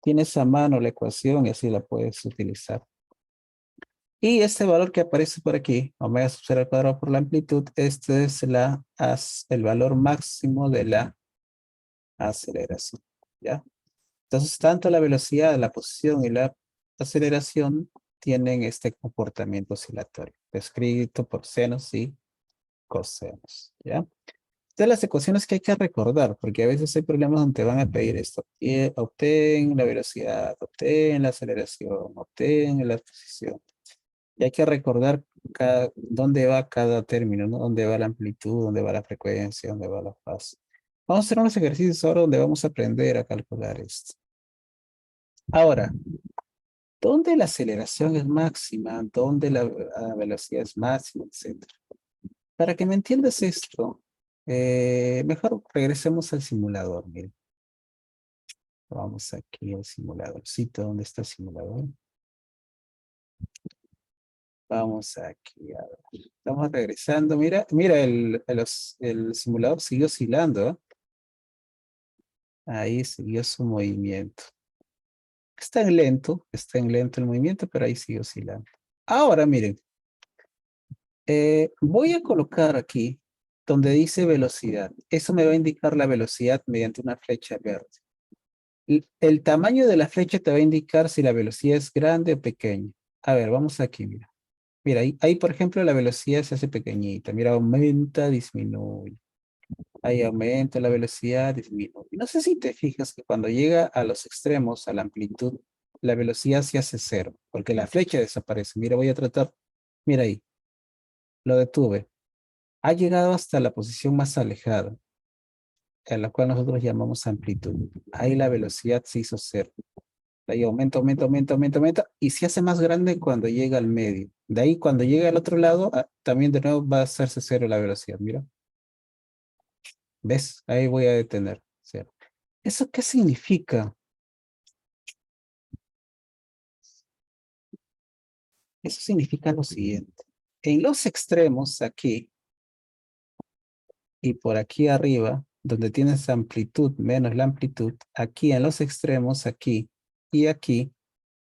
tienes a mano la ecuación y así la puedes utilizar. Y este valor que aparece por aquí, omega sub 0 al cuadrado por la amplitud, este es el valor máximo de la aceleración. ¿Ya? Entonces, tanto la velocidad, la posición y la aceleración tienen este comportamiento oscilatorio, descrito por senos y cosenos, ¿ya? De las ecuaciones que hay que recordar, porque a veces hay problemas donde te van a pedir esto. Obtén la velocidad, obtén la aceleración, obtén la posición. Y hay que recordar dónde va cada término, ¿no? Dónde va la amplitud, dónde va la frecuencia, dónde va la fase. Vamos a hacer unos ejercicios ahora donde vamos a aprender a calcular esto. Ahora, ¿dónde la aceleración es máxima? ¿Dónde la velocidad es máxima? Etcétera. Para que me entiendas esto, mejor regresemos al simulador. Miren. Vamos aquí al simuladorcito. ¿Dónde está el simulador? Vamos aquí. A ver. Estamos regresando. Mira, el simulador siguió oscilando. ¿Eh? Ahí siguió su movimiento. Está en lento el movimiento, pero ahí sigue oscilando. Ahora, miren. Voy a colocar aquí donde dice velocidad. Eso me va a indicar la velocidad mediante una flecha verde. El tamaño de la flecha te va a indicar si la velocidad es grande o pequeña. A ver, vamos aquí, mira. Mira, ahí, por ejemplo, la velocidad se hace pequeñita. Mira, aumenta, disminuye. Ahí aumenta la velocidad, disminuye. No sé si te fijas que cuando llega a los extremos, a la amplitud, la velocidad se hace cero, porque la flecha desaparece. Mira, voy a tratar. Mira ahí, lo detuve. Ha llegado hasta la posición más alejada. a la cual nosotros llamamos amplitud. Ahí la velocidad se hizo cero. De ahí aumenta, aumenta, aumenta, aumenta, aumenta, y se hace más grande cuando llega al medio. De ahí cuando llega al otro lado, también de nuevo va a hacerse cero la velocidad, mira. ¿Ves? Ahí voy a detener. Cero. ¿Eso qué significa? Eso significa lo siguiente. En los extremos, aquí, y por aquí arriba, donde tienes amplitud menos la amplitud, aquí en los extremos, aquí y aquí,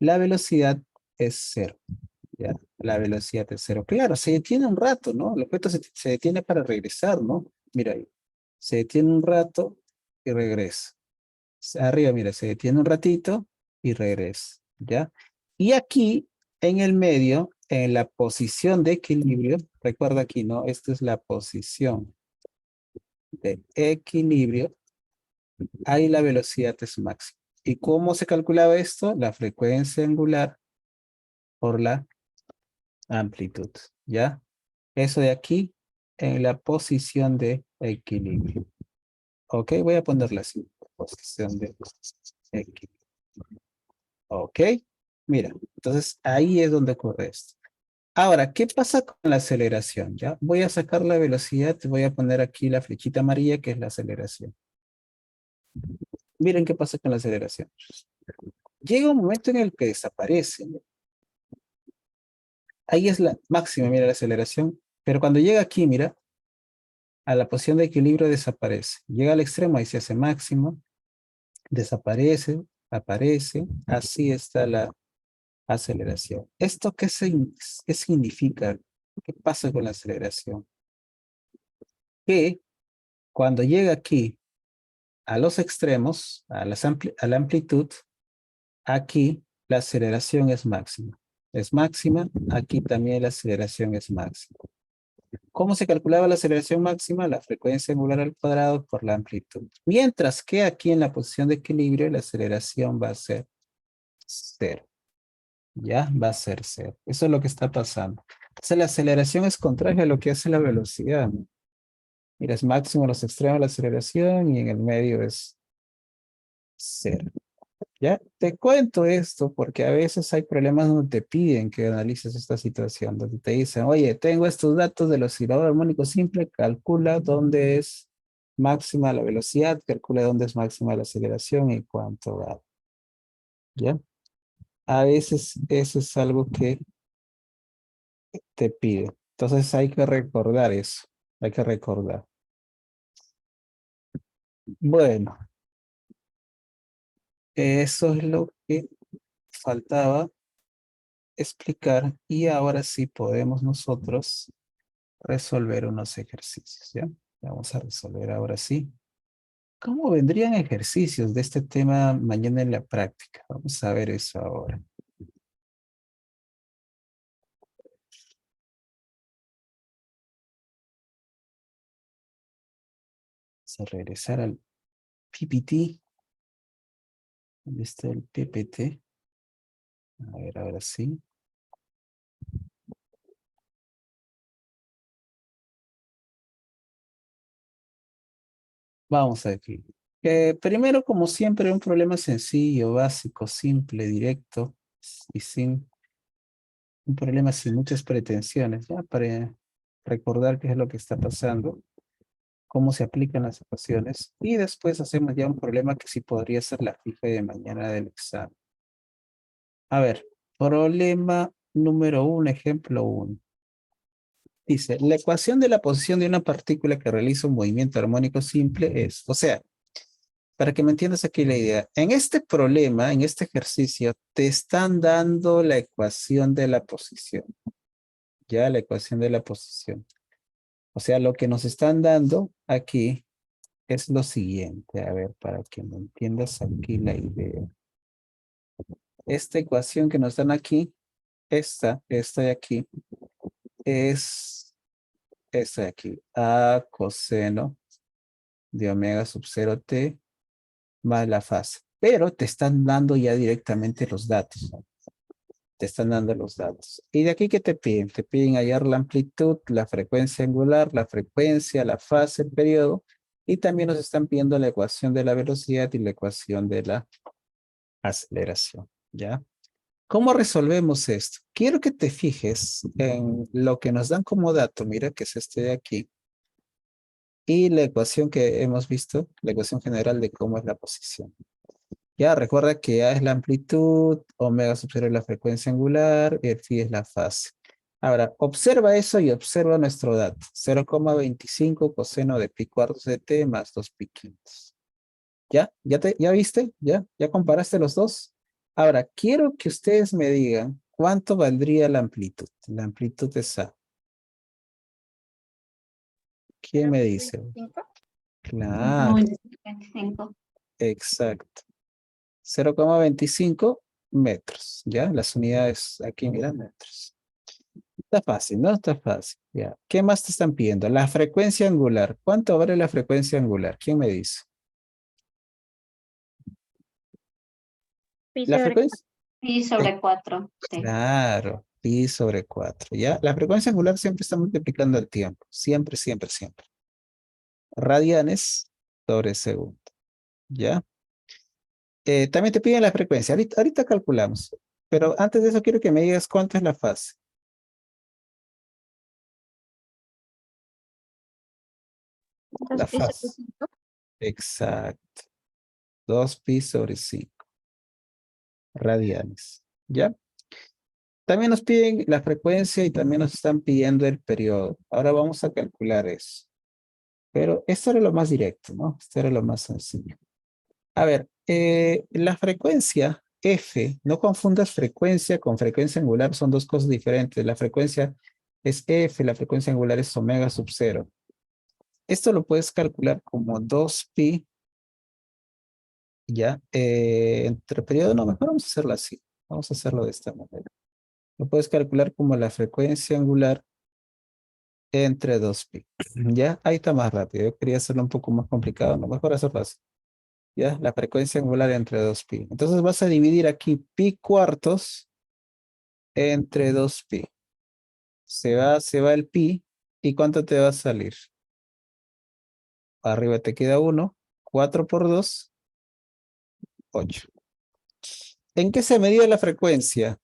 la velocidad es cero. ¿Ya? La velocidad es cero. Claro, se detiene un rato, ¿no? El objeto se detiene para regresar, ¿no? Mira ahí. Se detiene un rato y regresa. Arriba, mira, se detiene un ratito y regresa, ¿ya? Y aquí, en el medio, en la posición de equilibrio, recuerda aquí, ¿no? Esta es la posición de equilibrio, ahí la velocidad es máxima. ¿Y cómo se calculaba esto? La frecuencia angular por la amplitud, ¿ya? Eso de aquí en la posición de equilibrio. Ok, voy a ponerla así, posición de equilibrio. Ok, mira, entonces ahí es donde ocurre esto. Ahora, ¿qué pasa con la aceleración? ¿Ya? Voy a sacar la velocidad, voy a poner aquí la flechita amarilla que es la aceleración. Miren qué pasa con la aceleración. Llega un momento en el que desaparece. Ahí es la máxima, mira la aceleración. Pero cuando llega aquí, mira, a la posición de equilibrio desaparece. Llega al extremo, ahí se hace máximo, desaparece, aparece. Así está la aceleración. ¿Esto qué significa? ¿Qué pasa con la aceleración? Que cuando llega aquí a los extremos, a la amplitud, aquí la aceleración es máxima. Es máxima, aquí también la aceleración es máxima. ¿Cómo se calculaba la aceleración máxima? La frecuencia angular al cuadrado por la amplitud. Mientras que aquí en la posición de equilibrio la aceleración va a ser cero. Ya va a ser cero. Eso es lo que está pasando. Entonces la aceleración es contraria a lo que hace la velocidad, ¿no? Mira, es máximo en los extremos la aceleración y en el medio es cero. Ya te cuento esto porque a veces hay problemas donde te piden que analices esta situación, donde te dicen, oye, tengo estos datos del oscilador armónico simple, calcula dónde es máxima la velocidad, calcula dónde es máxima la aceleración y cuánto da. ¿Ya? A veces eso es algo que te pide. Entonces hay que recordar eso, hay que recordar. Bueno, eso es lo que faltaba explicar y ahora sí podemos nosotros resolver unos ejercicios, ¿ya? Vamos a resolver ahora sí. ¿Cómo vendrían ejercicios de este tema mañana en la práctica? Vamos a ver eso ahora. Vamos a regresar al PPT. ¿Dónde está el PPT? A ver, ahora sí. Vamos aquí. Primero, como siempre, un problema sencillo, básico, simple, directo y sin un problema sin muchas pretensiones, ¿ya? Para recordar qué es lo que está pasando, cómo se aplican las ecuaciones y después hacemos ya un problema que sí podría ser la fija de mañana del examen. A ver, problema número 1, ejemplo 1. Dice, la ecuación de la posición de una partícula que realiza un movimiento armónico simple es, o sea, para que me entiendas aquí la idea, en este problema, en este ejercicio, te están dando la ecuación de la posición. Ya, la ecuación de la posición. O sea, lo que nos están dando aquí es lo siguiente. A ver, para que me entiendas aquí la idea. Esta ecuación que nos dan aquí, esta de aquí, es esta de aquí. A coseno de omega sub 0 t más la fase. Pero te están dando ya directamente los datos. Te están dando los datos. ¿Y de aquí qué te piden? Te piden hallar la amplitud, la frecuencia angular, la frecuencia, la fase, el periodo. Y también nos están pidiendo la ecuación de la velocidad y la ecuación de la aceleración, ¿ya? ¿Cómo resolvemos esto? Quiero que te fijes en lo que nos dan como dato, mira que es este de aquí, y la ecuación que hemos visto, la ecuación general de cómo es la posición. Ya, recuerda que A es la amplitud, omega sub 0 es la frecuencia angular, y el phi es la fase. Ahora, observa eso y observa nuestro dato. 0,25 coseno de pi cuartos de t más 2 pi quintos. ¿Ya? ¿Ya viste? ¿Ya comparaste los dos? Ahora, quiero que ustedes me digan cuánto valdría la amplitud. La amplitud es A. ¿Quién me dice? 25. Claro, 25. exacto. 0,25 metros, ¿ya? Las unidades aquí, mira, metros. Está fácil, ¿no? Está fácil, ¿ya? ¿Qué más te están pidiendo? La frecuencia angular. ¿Cuánto vale la frecuencia angular? ¿Quién me dice? Pi La sobre frecuencia. Y sobre 4. Sí. Claro, pi sobre 4, ¿ya? La frecuencia angular siempre está multiplicando el tiempo. Siempre, siempre, siempre. Radianes sobre segundo, ¿ya? También te piden la frecuencia. Ahorita calculamos. Pero antes de eso quiero que me digas cuánto es la fase. La 2 pi sobre fase. 5. Exacto. 2 pi sobre 5 radianes, ¿ya? También nos piden la frecuencia y también nos están pidiendo el periodo. Ahora vamos a calcular eso. Pero esto era lo más directo, ¿no? Esto era lo más sencillo. A ver, la frecuencia F, no confundas frecuencia con frecuencia angular, son dos cosas diferentes. La frecuencia es F, la frecuencia angular es omega sub 0. Esto lo puedes calcular como 2 pi, ¿ya? Entre periodo, no, mejor vamos a hacerlo así. Vamos a hacerlo de esta manera. Lo puedes calcular como la frecuencia angular entre 2 pi. ¿Ya? Ahí está más rápido. Yo quería hacerlo un poco más complicado, no, mejor hacerlo así. ¿Ya? La frecuencia angular entre 2 pi. Entonces vas a dividir aquí pi cuartos entre 2 pi. Se va el pi. ¿Y cuánto te va a salir? Arriba te queda 1. 4 por 2, 8. ¿En qué se medía la frecuencia?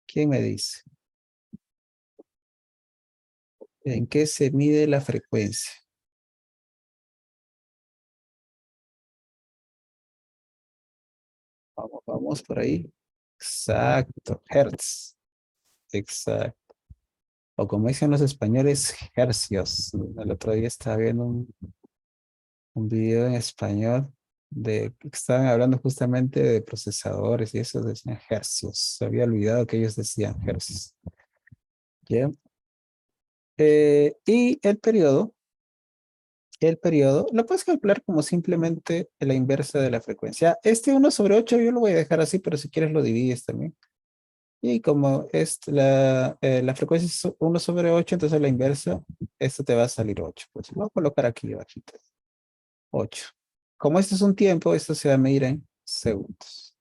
¿Quién me dice? ¿En qué se mide la frecuencia? Vamos por ahí. Exacto, hertz. Exacto. O como dicen los españoles, hercios. El otro día estaba viendo un video en español de que estaban hablando justamente de procesadores y eso decían hercios. Se había olvidado que ellos decían hercios. ¿Ya? Y el periodo lo puedes calcular como simplemente la inversa de la frecuencia. Este 1/8 yo lo voy a dejar así, pero si quieres lo divides también. Y como es la frecuencia es 1/8, entonces la inversa, esto te va a salir 8. Pues lo voy a colocar aquí abajito. 8. Como esto es un tiempo, esto se va a medir en segundos.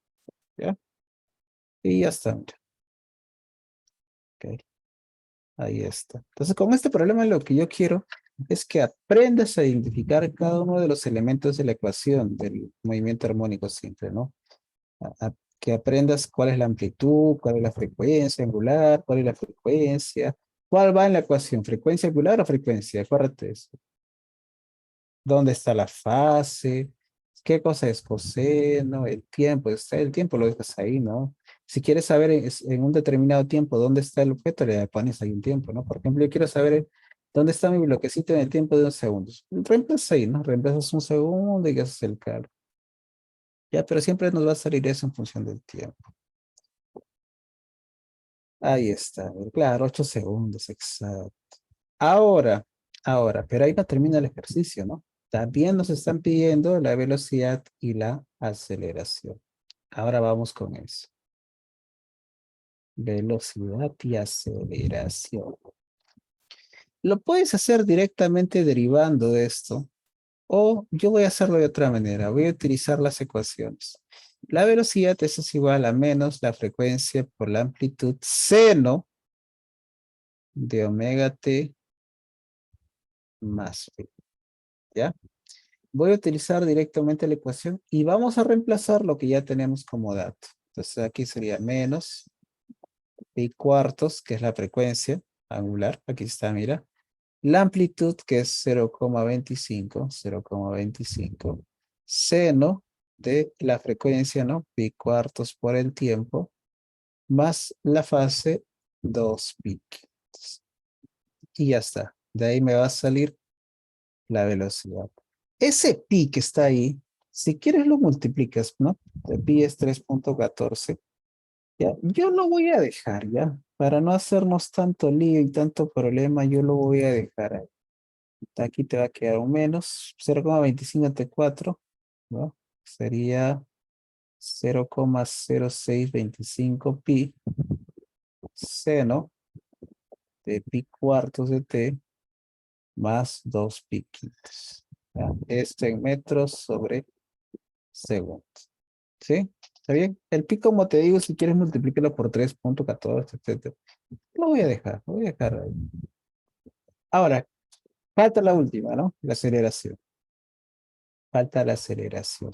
¿Ya? Y ya está. Mira. Ok. Ahí está. Entonces, con este problema lo que yo quiero es que aprendas a identificar cada uno de los elementos de la ecuación del movimiento armónico simple, ¿no? Que aprendas cuál es la amplitud, cuál es la frecuencia angular, cuál es la frecuencia, cuál va en la ecuación, frecuencia angular o frecuencia, acuérdate de eso. ¿Dónde está la fase? ¿Qué cosa es coseno? El tiempo, está el tiempo, lo dejas ahí, ¿no? Si quieres saber en un determinado tiempo dónde está el objeto, le pones ahí un tiempo, ¿no? Por ejemplo, yo quiero saber dónde está mi bloquecito en el tiempo de 2 segundos. Reemplaza ahí, ¿no? Reemplazas un segundo y haces el cálculo. Ya, pero siempre nos va a salir eso en función del tiempo. Ahí está, claro, 8 segundos, exacto. Ahora, pero ahí no termina el ejercicio, ¿no? También nos están pidiendo la velocidad y la aceleración. Ahora vamos con eso. Velocidad y aceleración. Lo puedes hacer directamente derivando de esto, o yo voy a hacerlo de otra manera. Voy a utilizar las ecuaciones. La velocidad es igual a menos la frecuencia por la amplitud seno de omega t más phi. ¿Ya? Voy a utilizar directamente la ecuación y vamos a reemplazar lo que ya tenemos como dato. Entonces aquí sería menos pi cuartos, que es la frecuencia angular. Aquí está, mira. La amplitud, que es 0,25, 0,25. Seno de la frecuencia, ¿no? Pi cuartos por el tiempo, más la fase 2 pi. Y ya está. De ahí me va a salir la velocidad. Ese pi que está ahí, si quieres lo multiplicas, ¿no? El pi es 3,14. Ya, yo lo voy a dejar, ¿ya? Para no hacernos tanto lío y tanto problema, yo lo voy a dejar ahí. Aquí te va a quedar un menos 0,25 entre 4, ¿no? Sería 0,0625 pi seno de pi cuartos de t más 2 pi quintos. ¿Ya? Esto en metros sobre segundos. ¿Sí? ¿Está bien? El pi, como te digo, si quieres multiplícalo por 3,14, etcétera. Lo voy a dejar ahí. Ahora, falta la última, ¿no? La aceleración. Falta la aceleración.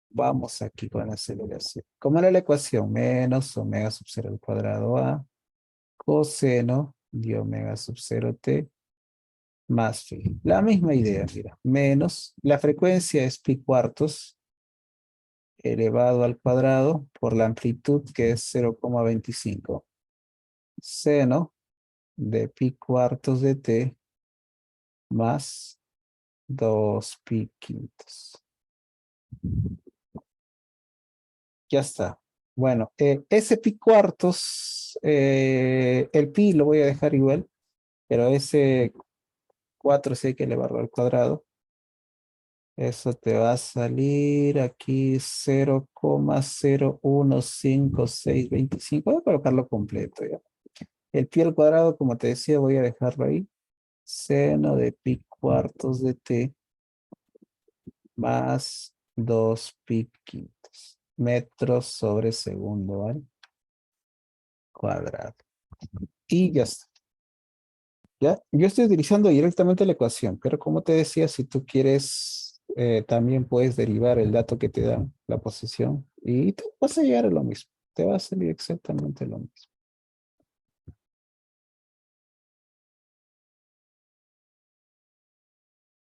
Vamos aquí con la aceleración. ¿Cómo era la ecuación? Menos omega sub 0 al cuadrado a coseno de omega sub 0 t más phi. La misma idea, mira. Menos, la frecuencia es pi cuartos elevado al cuadrado por la amplitud que es 0,25. Seno de pi cuartos de t más 2 pi quintos. Ya está. Bueno, ese pi cuartos, el pi lo voy a dejar igual, pero ese 4 sí hay que elevarlo al cuadrado. Eso te va a salir aquí 0,0152625. Voy a colocarlo completo ya. El pi al cuadrado, como te decía, voy a dejarlo ahí. Seno de pi cuartos de t más 2 pi quintos. Metros sobre segundo, ¿vale? Cuadrado. Y ya está. ¿Ya? Yo estoy utilizando directamente la ecuación, pero como te decía, si tú quieres, también puedes derivar el dato que te da la posición y te vas a llegar a lo mismo. Te va a salir exactamente lo mismo.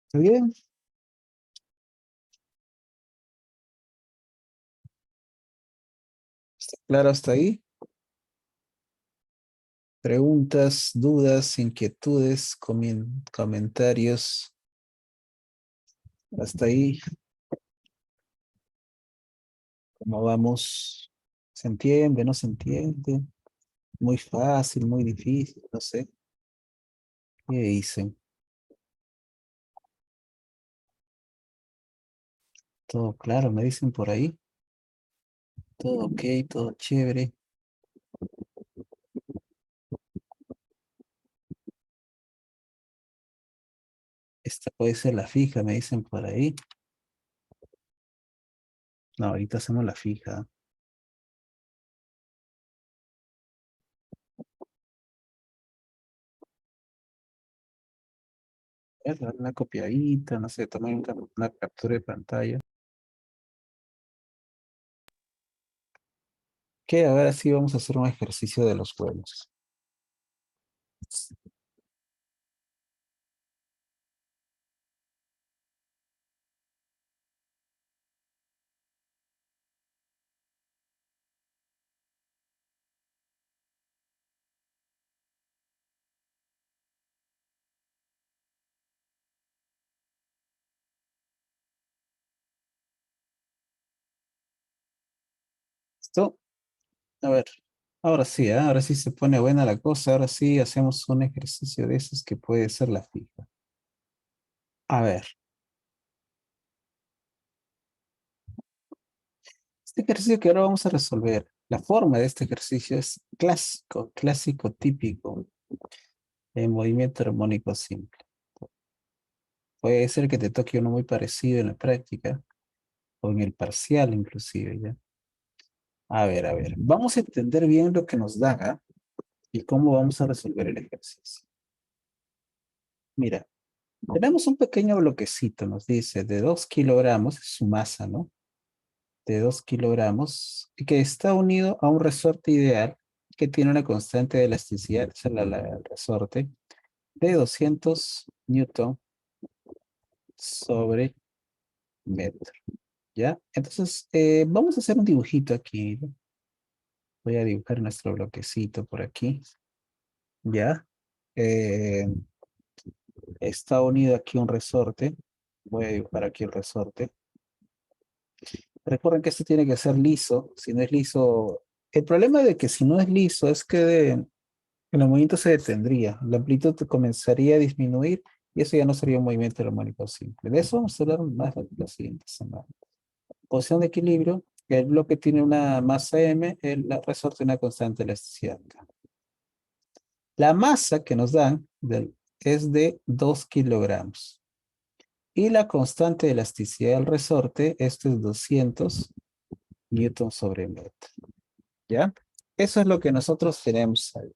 ¿Está bien? ¿Está claro hasta ahí? Preguntas, dudas, inquietudes, comentarios. Hasta ahí, ¿cómo vamos? ¿Se entiende? ¿No se entiende? Muy fácil, muy difícil, no sé. ¿Qué dicen? Todo claro, me dicen por ahí. Todo ok, todo chévere. Esta puede ser la fija, me dicen por ahí. No, ahorita hacemos la fija. Es una copiadita, no sé, tomar una captura de pantalla. Que ahora sí vamos a hacer un ejercicio de los vuelos. ¿Listo? A ver, ahora sí, ahora sí se pone buena la cosa. Ahora sí hacemos un ejercicio de esos que puede ser la fija. A ver, este ejercicio que ahora vamos a resolver, la forma de este ejercicio es clásico, clásico típico en movimiento armónico simple. Puede ser que te toque uno muy parecido en la práctica o en el parcial inclusive, ¿ya? A ver, vamos a entender bien lo que nos da y cómo vamos a resolver el ejercicio. Mira, tenemos un pequeño bloquecito, nos dice, de 2 kilogramos, es su masa, ¿no? De 2 kilogramos, y que está unido a un resorte ideal que tiene una constante de elasticidad, esa es el resorte, de 200 newton sobre metro, ¿ya? Entonces, vamos a hacer un dibujito aquí, ¿no? Voy a dibujar nuestro bloquecito por aquí, ¿ya? Eh, Está unido aquí un resorte. Voy a dibujar aquí el resorte. Recuerden que esto tiene que ser liso. Si no es liso, el problema de que si no es liso es que el movimiento se detendría. La amplitud comenzaría a disminuir y eso ya no sería un movimiento armónico simple. De eso vamos a hablar más la siguiente semana. Posición de equilibrio. El bloque tiene una masa M, el resorte una constante de elasticidad. La masa que nos dan es de 2 kilogramos. Y la constante de elasticidad del resorte, esto es 200 newton sobre metro. ¿Ya? Eso es lo que nosotros tenemos ahí.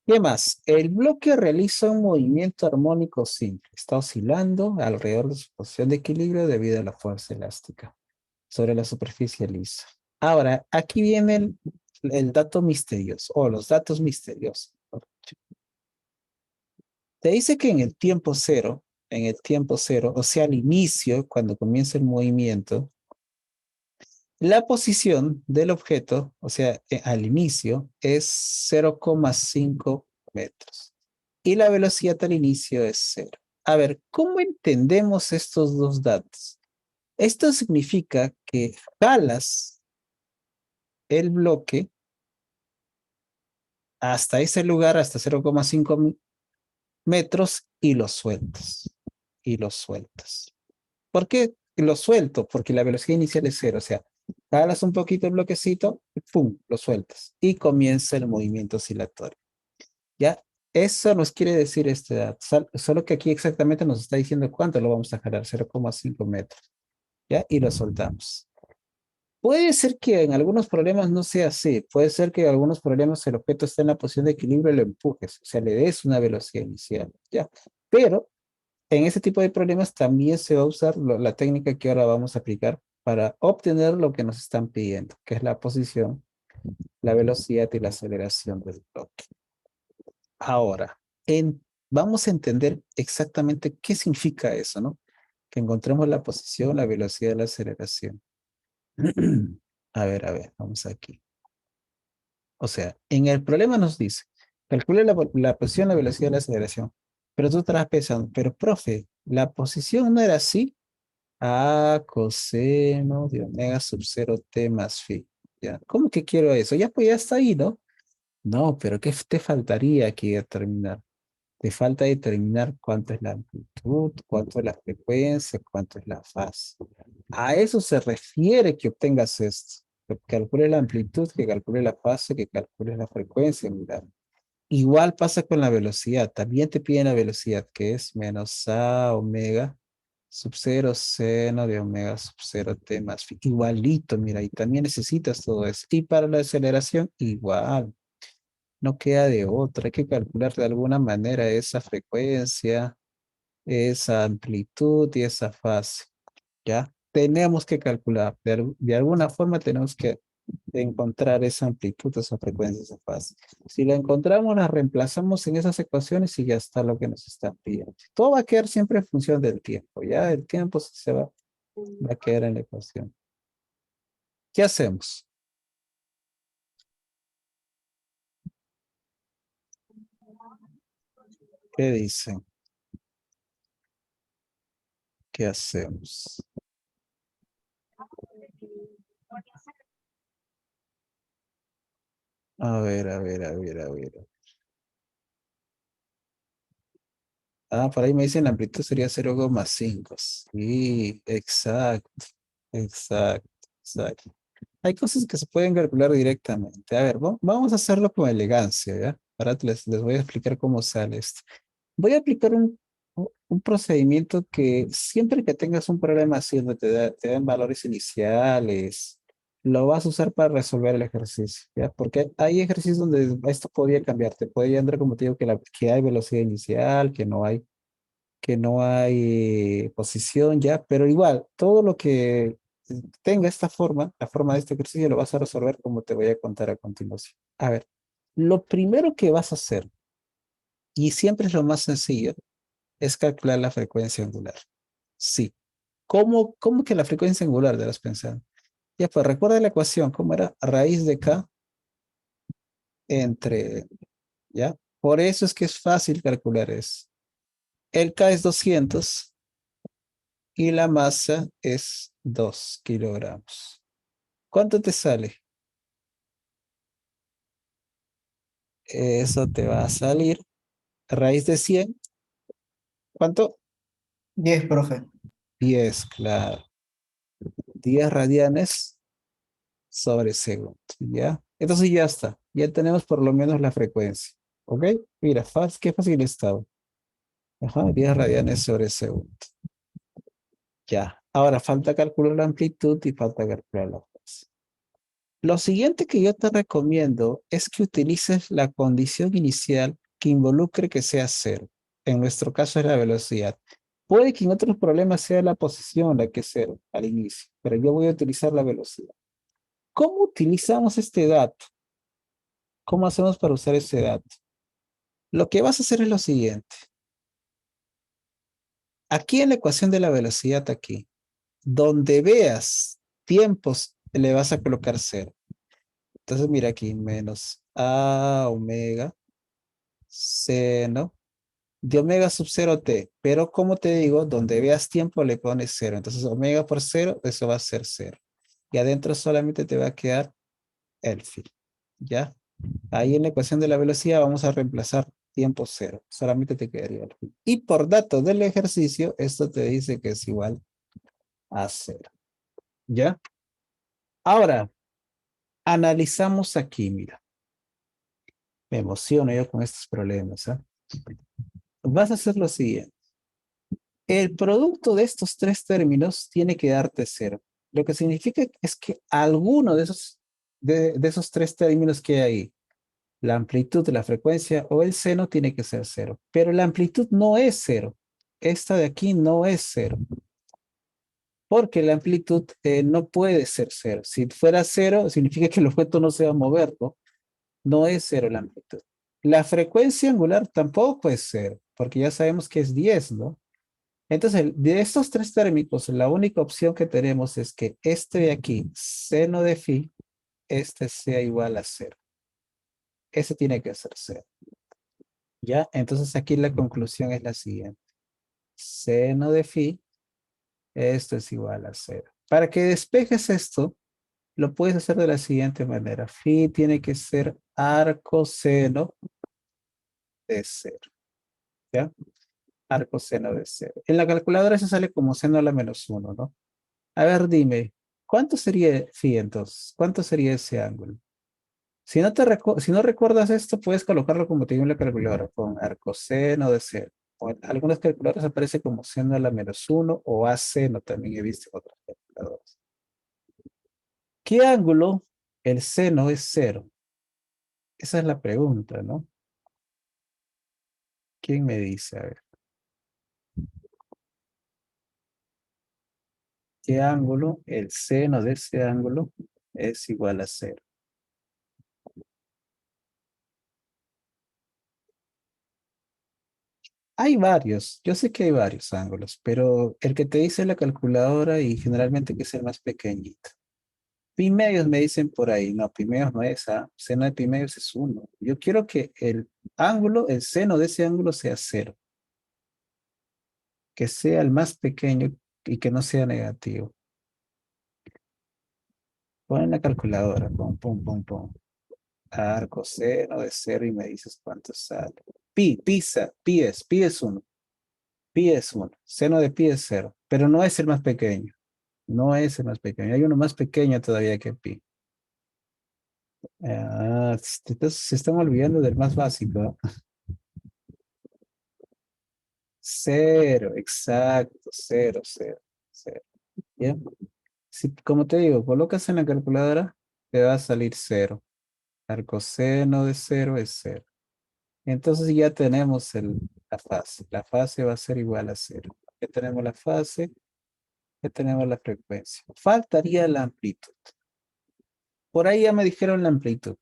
¿Qué más? El bloque realiza un movimiento armónico simple. Está oscilando alrededor de su posición de equilibrio debido a la fuerza elástica sobre la superficie lisa. Ahora, aquí viene el dato misterioso, o los datos misteriosos. Te dice que en el tiempo cero, o sea, al inicio, cuando comienza el movimiento, la posición del objeto, o sea, al inicio, es 0,5 metros. Y la velocidad al inicio es cero. A ver, ¿cómo entendemos estos dos datos? Esto significa que jalas el bloque hasta ese lugar, hasta 0,5 metros, y lo sueltas. Y lo sueltas. ¿Por qué lo suelto? Porque la velocidad inicial es cero. O sea, jalas un poquito el bloquecito, y ¡pum!, lo sueltas. Y comienza el movimiento oscilatorio. ¿Ya? Eso nos quiere decir este dato. Solo que aquí exactamente nos está diciendo cuánto lo vamos a jalar, 0,5 metros. ¿Ya? Y lo soltamos. Puede ser que en algunos problemas no sea así. Puede ser que en algunos problemas el objeto esté en la posición de equilibrio y lo empujes. O sea, le des una velocidad inicial. ¿Ya? Pero en ese tipo de problemas también se va a usar la técnica que ahora vamos a aplicar para obtener lo que nos están pidiendo, que es la posición, la velocidad y la aceleración del bloque. Ahora, vamos a entender exactamente qué significa eso, ¿no? Que encontremos la posición, la velocidad y la aceleración. A ver, vamos aquí. O sea, en el problema nos dice, calcule la posición, la velocidad y la aceleración. Pero tú estarás pensando, pero profe, la posición no era así. A coseno de omega sub 0 t más phi. ¿Ya? ¿Cómo que quiero eso? Ya pues ya está ahí, ¿no? No, pero ¿qué te faltaría aquí determinar? Te falta determinar cuánto es la amplitud, cuánto es la frecuencia, cuánto es la fase. A eso se refiere que obtengas esto. Que calcule la amplitud, que calcule la fase, que calcule la frecuencia. Mira. Igual pasa con la velocidad. También te piden la velocidad, que es menos a omega sub 0 seno de omega sub 0 t más phi. Igualito, mira, y también necesitas todo eso. Y para la aceleración, igual. No queda de otra. Hay que calcular de alguna manera esa frecuencia, esa amplitud y esa fase. ¿Ya? Tenemos que calcular. De alguna forma tenemos que encontrar esa amplitud, esa frecuencia, esa fase. Si la encontramos, la reemplazamos en esas ecuaciones y ya está lo que nos están pidiendo. Todo va a quedar siempre en función del tiempo, ¿ya? El tiempo va a quedar en la ecuación. ¿Qué hacemos? ¿Qué dicen? ¿Qué hacemos? A ver, a ver, a ver, a ver. Ah, por ahí me dicen la amplitud sería 0,5. Sí, exacto, exacto, exacto. Hay cosas que se pueden calcular directamente. A ver, vamos a hacerlo con elegancia, ¿ya? Ahora les voy a explicar cómo sale esto. Voy a aplicar un procedimiento que siempre que tengas un problema así, donde te dan valores iniciales, lo vas a usar para resolver el ejercicio, ¿ya? Porque hay ejercicios donde esto podría cambiar. Te podría andar como te digo que hay velocidad inicial, que no hay. que no hay posición ya, pero igual, todo lo que tenga esta forma, la forma de este ejercicio, lo vas a resolver como te voy a contar a continuación. A ver, lo primero que vas a hacer, y siempre es lo más sencillo, es calcular la frecuencia angular. Sí. ¿Cómo que la frecuencia angular de las pensadas? Ya, pues recuerda la ecuación, ¿cómo era? Raíz de K entre, ¿ya? Por eso es que es fácil calcular eso. El K es 200 y la masa es 2 kilogramos. ¿Cuánto te sale? Eso te va a salir raíz de 100. ¿Cuánto? 10, profe. 10, claro. 10 radianes sobre segundo, ¿ya? Entonces ya está. Ya tenemos por lo menos la frecuencia. ¿Ok? Mira, qué fácil estaba. Ajá, 10 radianes sobre segundo. Ya. Ahora falta calcular la amplitud y falta calcular la fuerza. Lo siguiente que yo te recomiendo es que utilices la condición inicial que involucre que sea cero. En nuestro caso es la velocidad. Puede que en otros problemas sea la posición la que es cero al inicio, pero yo voy a utilizar la velocidad. ¿Cómo utilizamos este dato? ¿Cómo hacemos para usar ese dato? Lo que vas a hacer es lo siguiente. Aquí en la ecuación de la velocidad, aquí, donde veas tiempos, le vas a colocar cero. Entonces mira aquí, menos a omega seno de omega sub 0 t. Pero como te digo, donde veas tiempo le pones cero. Entonces omega por cero, eso va a ser cero. Y adentro solamente te va a quedar el phi. ¿Ya? Ahí en la ecuación de la velocidad vamos a reemplazar tiempo cero. Solamente te quedaría el phi. Y por datos del ejercicio, esto te dice que es igual a cero. ¿Ya? Ahora, analizamos aquí, mira. Me emociono yo con estos problemas. ¿Eh? Vas a hacer lo siguiente. El producto de estos tres términos tiene que darte cero. Lo que significa es que alguno de esos tres términos que hay ahí, la amplitud, la frecuencia o el seno tiene que ser cero. Pero la amplitud no es cero. Esta de aquí no es cero. Porque la amplitud no puede ser cero. Si fuera cero, significa que el objeto no se va a mover, ¿no? No es cero la amplitud. La frecuencia angular tampoco es cero, porque ya sabemos que es 10, ¿no? Entonces, de estos tres térmicos, la única opción que tenemos es que este de aquí, seno de phi, este sea igual a cero. Ese tiene que ser cero. ¿Ya? Entonces aquí la conclusión es la siguiente. Seno de phi, esto es igual a cero. Para que despejes esto, lo puedes hacer de la siguiente manera. Phi tiene que ser arcoseno de cero. ¿Ya? Arcoseno de cero. En la calculadora eso sale como seno a la menos uno, ¿no? A ver, dime, ¿cuánto sería phi entonces? ¿Cuánto sería ese ángulo? Si no recuerdas esto, puedes colocarlo como te digo en la calculadora, con arcoseno de cero. O en algunas calculadoras aparece como seno a la menos uno o a seno, también he visto en otras calculadoras. ¿Qué ángulo el seno es cero? Esa es la pregunta, ¿no? ¿Quién me dice? A ver, ¿qué ángulo el seno de ese ángulo es igual a cero? Hay varios, yo sé que hay varios ángulos, pero el que te dice la calculadora y generalmente que es el más pequeñito. Pi medios me dicen por ahí, no, pi medios no es, seno de pi medios es uno. Yo quiero que el ángulo, el seno de ese ángulo sea cero, que sea el más pequeño y que no sea negativo. Pon en la calculadora, pum, pum, pum, pum. Arco seno de cero y me dices cuánto sale. Pi es uno. Pi es uno. Seno de pi es cero, pero no es el más pequeño. No es el más pequeño. Hay uno más pequeño todavía que pi. Entonces se están olvidando del más básico. ¿No? Cero, exacto, cero, cero, cero. ¿Bien? Si, como te digo, colocas en la calculadora, te va a salir cero. Arcoseno de cero es cero. Entonces ya tenemos la fase. La fase va a ser igual a 0. Ya tenemos la fase, ya tenemos la frecuencia. Faltaría la amplitud. Por ahí ya me dijeron la amplitud.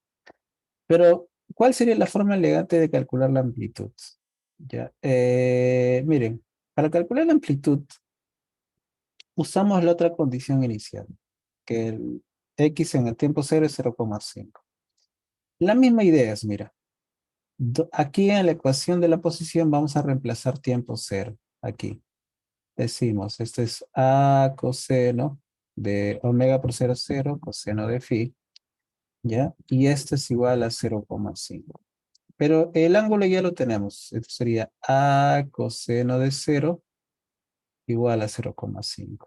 Pero, ¿cuál sería la forma elegante de calcular la amplitud? Ya, miren, para calcular la amplitud usamos la otra condición inicial, que el x en el tiempo cero es 0,5. La misma idea es, mira, aquí en la ecuación de la posición vamos a reemplazar tiempo cero. Aquí decimos, esto es a coseno de omega por 0, 0, coseno de phi, ¿ya? Y esto es igual a 0,5. Pero el ángulo ya lo tenemos. Esto sería a coseno de 0 igual a 0,5.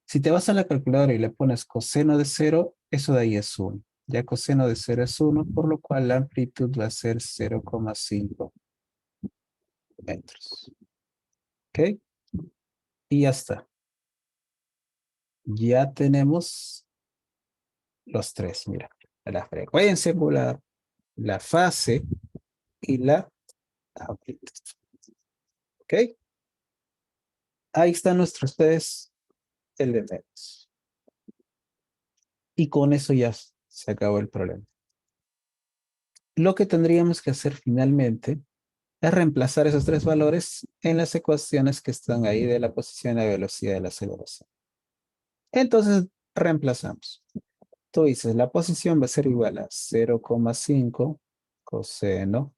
Si te vas a la calculadora y le pones coseno de 0, eso de ahí es 1. Ya coseno de 0 es 1, por lo cual la amplitud va a ser 0,5 metros. ¿Ok? Y ya está. Ya tenemos los tres, mira. La frecuencia angular, la fase y la amplitud. ¿Ok? Ahí están nuestros tres elementos. Y con eso ya se acabó el problema. Lo que tendríamos que hacer finalmente es reemplazar esos tres valores en las ecuaciones que están ahí de la posición y la velocidad de la aceleración. Entonces, reemplazamos. Tú dices, la posición va a ser igual a 0,5 coseno.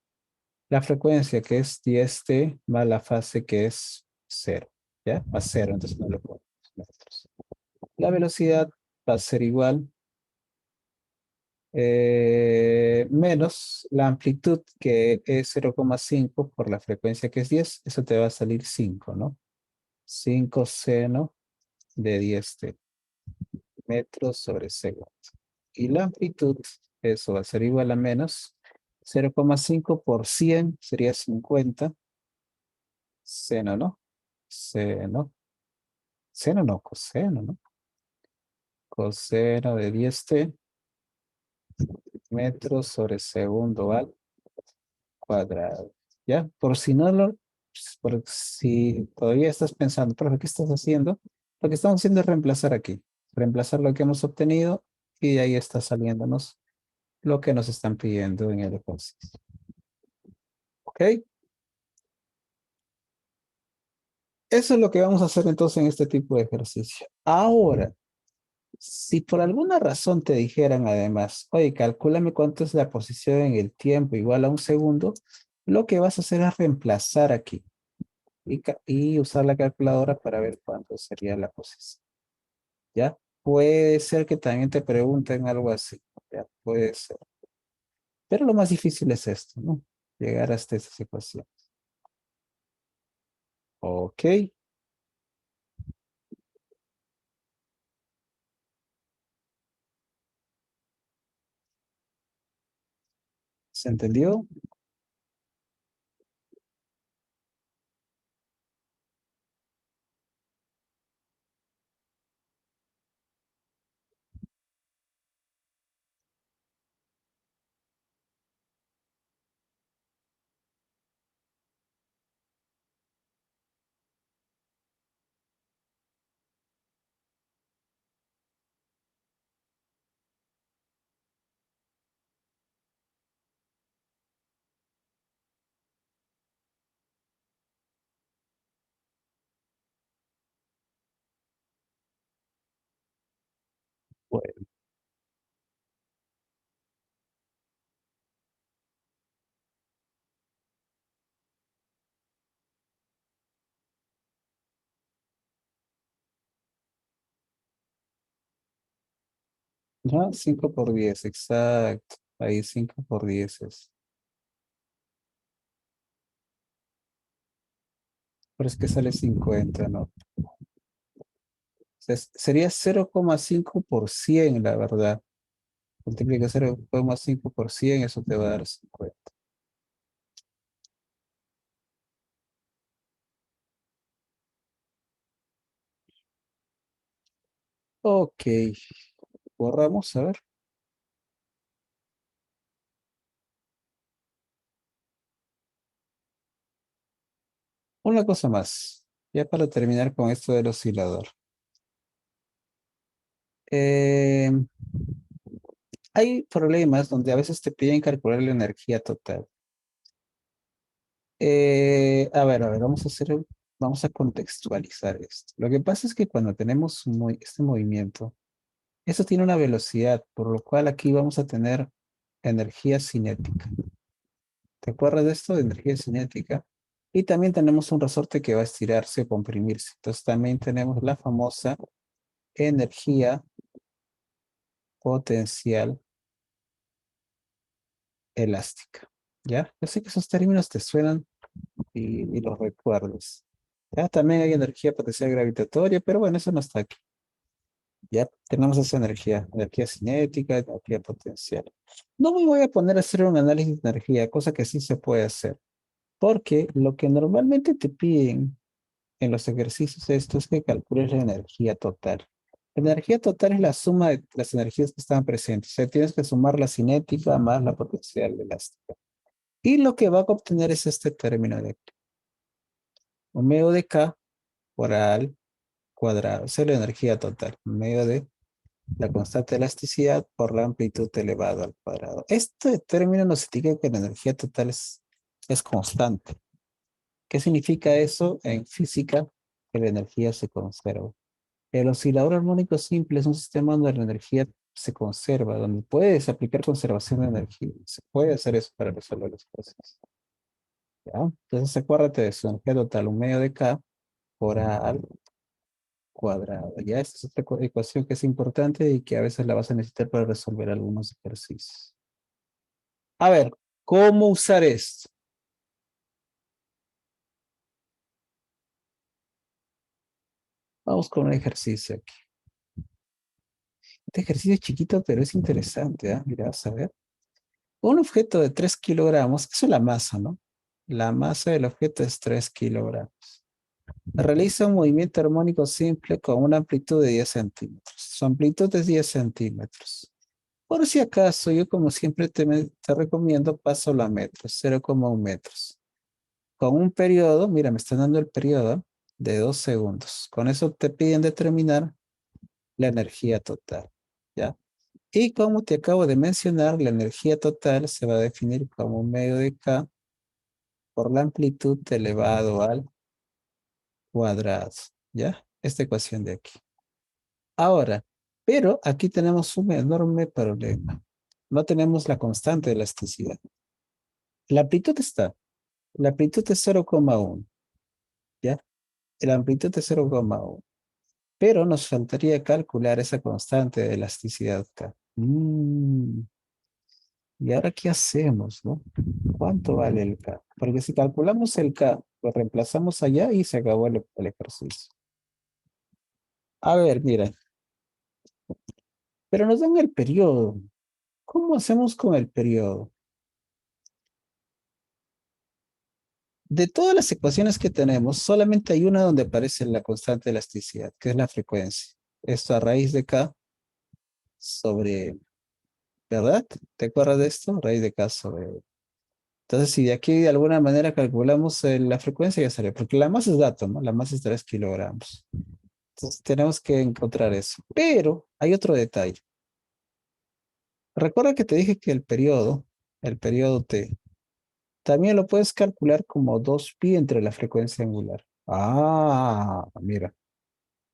La frecuencia que es 10t más la fase que es 0. ¿Ya? A 0, entonces no lo ponemos. La velocidad va a ser igual menos la amplitud que es 0,5 por la frecuencia que es 10, eso te va a salir 5, ¿no? 5 seno de 10t metros sobre segundo. Y la amplitud, eso va a ser igual a menos 0,5 por 100 sería 50 seno, ¿no? Seno. Seno no, coseno, ¿no? Coseno de 10t metros sobre segundo al cuadrado. ¿Ya? Por si no lo, por si todavía estás pensando, pero ¿qué estás haciendo? Lo que estamos haciendo es reemplazar aquí. Reemplazar lo que hemos obtenido y ahí está saliéndonos lo que nos están pidiendo en el ejercicio. ¿Ok? Eso es lo que vamos a hacer entonces en este tipo de ejercicio. Ahora, si por alguna razón te dijeran además, oye, calcúlame cuánto es la posición en el tiempo igual a un segundo, lo que vas a hacer es reemplazar aquí. Y usar la calculadora para ver cuánto sería la posición. ¿Ya? Puede ser que también te pregunten algo así. ¿Ya? Puede ser. Pero lo más difícil es esto, ¿no? Llegar hasta esa situación. Ok. ¿Se entendió? Bueno, ya, 5 por 10, exacto. Ahí 5 por 10 es. Pero es que sale 50, ¿no? Sería 0,5 por 100, la verdad. Multiplica 0,5 por 100, eso te va a dar 50. Ok, borramos, a ver. Una cosa más, ya para terminar con esto del oscilador. Eh, hay problemas donde a veces te piden calcular la energía total. Vamos a contextualizar esto. Lo que pasa es que cuando tenemos este movimiento, eso tiene una velocidad, por lo cual aquí vamos a tener energía cinética. ¿Te acuerdas de esto de energía cinética? Y también tenemos un resorte que va a estirarse o comprimirse. Entonces también tenemos la famosa energía potencial elástica. ¿Ya? Yo sé que esos términos te suenan y los recuerdes. Ya también hay energía potencial gravitatoria, pero bueno, eso no está aquí. Ya tenemos esa energía, energía cinética, energía potencial. No me voy a poner a hacer un análisis de energía, cosa que sí se puede hacer, porque lo que normalmente te piden en los ejercicios esto es que calcules la energía total. La energía total es la suma de las energías que están presentes. O sea, tienes que sumar la cinética más la potencial elástica. Y lo que va a obtener es este término de aquí. Omega de K por A al cuadrado. Esa es la energía total. Medio de la constante de elasticidad por la amplitud elevado al cuadrado. Este término nos indica que la energía total es constante. ¿Qué significa eso en física? Que la energía se conserva. El oscilador armónico simple es un sistema donde la energía se conserva, donde puedes aplicar conservación de energía. Se puede hacer eso para resolver las cosas. ¿Ya? Entonces acuérdate de eso. Energía total, un medio de K por A al cuadrado. Ya, esta es otra ecuación que es importante y que a veces la vas a necesitar para resolver algunos ejercicios. A ver, ¿cómo usar esto? Vamos con un ejercicio aquí. Este ejercicio es chiquito, pero es interesante. Mira, vas a ver. Un objeto de 3 kilogramos, eso es la masa, ¿no? La masa del objeto es 3 kilogramos. Realiza un movimiento armónico simple con una amplitud de 10 centímetros. Su amplitud es 10 centímetros. Por si acaso, yo como siempre te recomiendo, paso a metros, 0,1 metros. Con un periodo, mira, me están dando el periodo de 2 segundos. Con eso te piden determinar la energía total, ¿ya? Y como te acabo de mencionar, la energía total se va a definir como un medio de K por la amplitud elevado al cuadrado, ¿ya? Esta ecuación de aquí. Ahora, pero aquí tenemos un enorme problema. No tenemos la constante de elasticidad. La amplitud está. La amplitud es 0,1, ¿ya? La amplitud es 0,1. Pero nos faltaría calcular esa constante de elasticidad K. ¿Y ahora qué hacemos, no? ¿Cuánto vale el K? Porque si calculamos el K, lo reemplazamos allá y se acabó el ejercicio. A ver, mira. Pero nos dan el periodo. ¿Cómo hacemos con el periodo? De todas las ecuaciones que tenemos, solamente hay una donde aparece la constante de elasticidad, que es la frecuencia. Esto a raíz de K sobre, ¿verdad? ¿Te acuerdas de esto? Raíz de K sobre. Entonces, si de aquí de alguna manera calculamos la frecuencia, ya sale, porque la masa es dato, ¿no? La masa es 3 kilogramos. Entonces, tenemos que encontrar eso. Pero hay otro detalle. Recuerda que te dije que el periodo T, también lo puedes calcular como 2pi entre la frecuencia angular. Mira.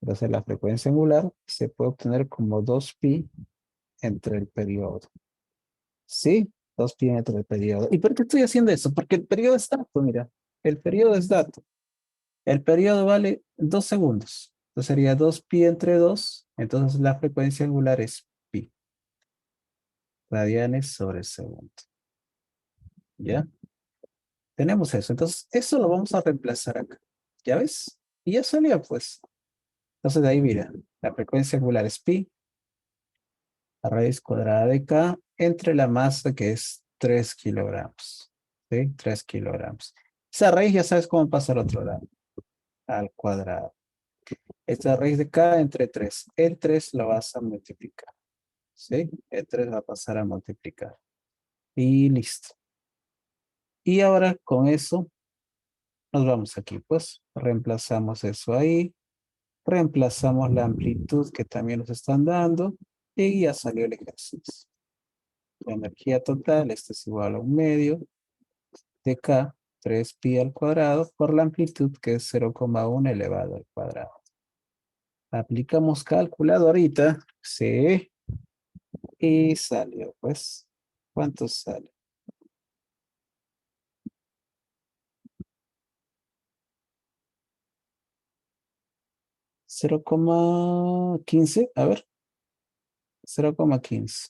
Entonces, la frecuencia angular se puede obtener como 2pi entre el periodo. ¿Sí? 2pi entre el periodo. ¿Y por qué estoy haciendo eso? Porque el periodo es dato, mira. El periodo es dato. El periodo vale 2 segundos. Entonces sería 2pi entre 2. Entonces la frecuencia angular es pi. Radianes sobre segundo. ¿Ya? Tenemos eso. Entonces eso lo vamos a reemplazar acá. ¿Ya ves? Y ya salió pues. Entonces de ahí mira. La frecuencia angular es pi. La raíz cuadrada de k entre la masa que es 3 kilogramos. ¿Sí? 3 kilogramos. Esa raíz ya sabes cómo pasa al otro lado. Al cuadrado. Esta raíz de k entre 3. El 3 lo vas a multiplicar. ¿Sí? El 3 va a pasar a multiplicar. Y listo. Y ahora con eso Nos vamos aquí, pues. Reemplazamos eso ahí. Reemplazamos la amplitud que también nos están dando. Y ya salió el ejercicio. La energía total, esto es igual a 1/2 de K, 3pi al cuadrado, por la amplitud que es 0,1 elevado al cuadrado. Aplicamos calculadorita. Sí. Y salió, pues. ¿Cuánto sale? 0,15. A ver. 0,15.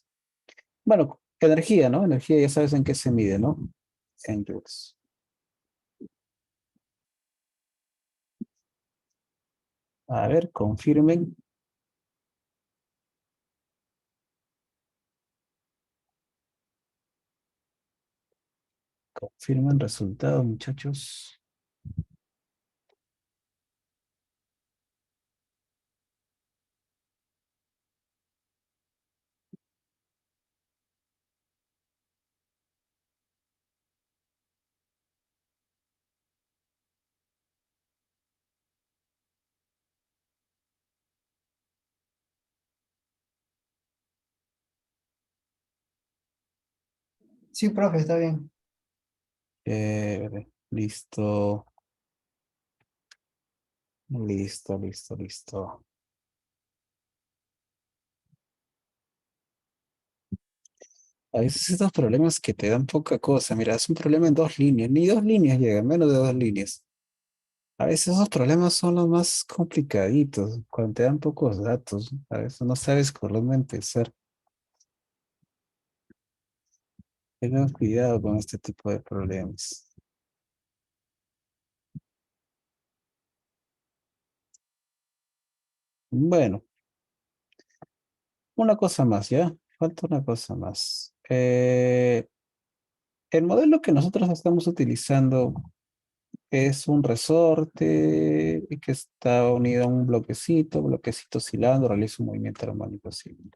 Bueno, energía, ¿no? Energía ya sabes en qué se mide, ¿no? En joules. A ver, confirmen. Confirmen resultado, muchachos. Sí, profe, está bien. Listo. Listo, listo, listo. A veces estos problemas que te dan poca cosa. Mira, es un problema en 2 líneas. Ni 2 líneas llegan, menos de 2 líneas. A veces esos problemas son los más complicaditos, cuando te dan pocos datos. A veces no sabes por dónde empezar. Tengan cuidado con este tipo de problemas. Bueno, una cosa más, ¿ya? Falta una cosa más. El modelo que nosotros estamos utilizando es un resorte y que está unido a un bloquecito oscilando, realiza un movimiento armónico simple.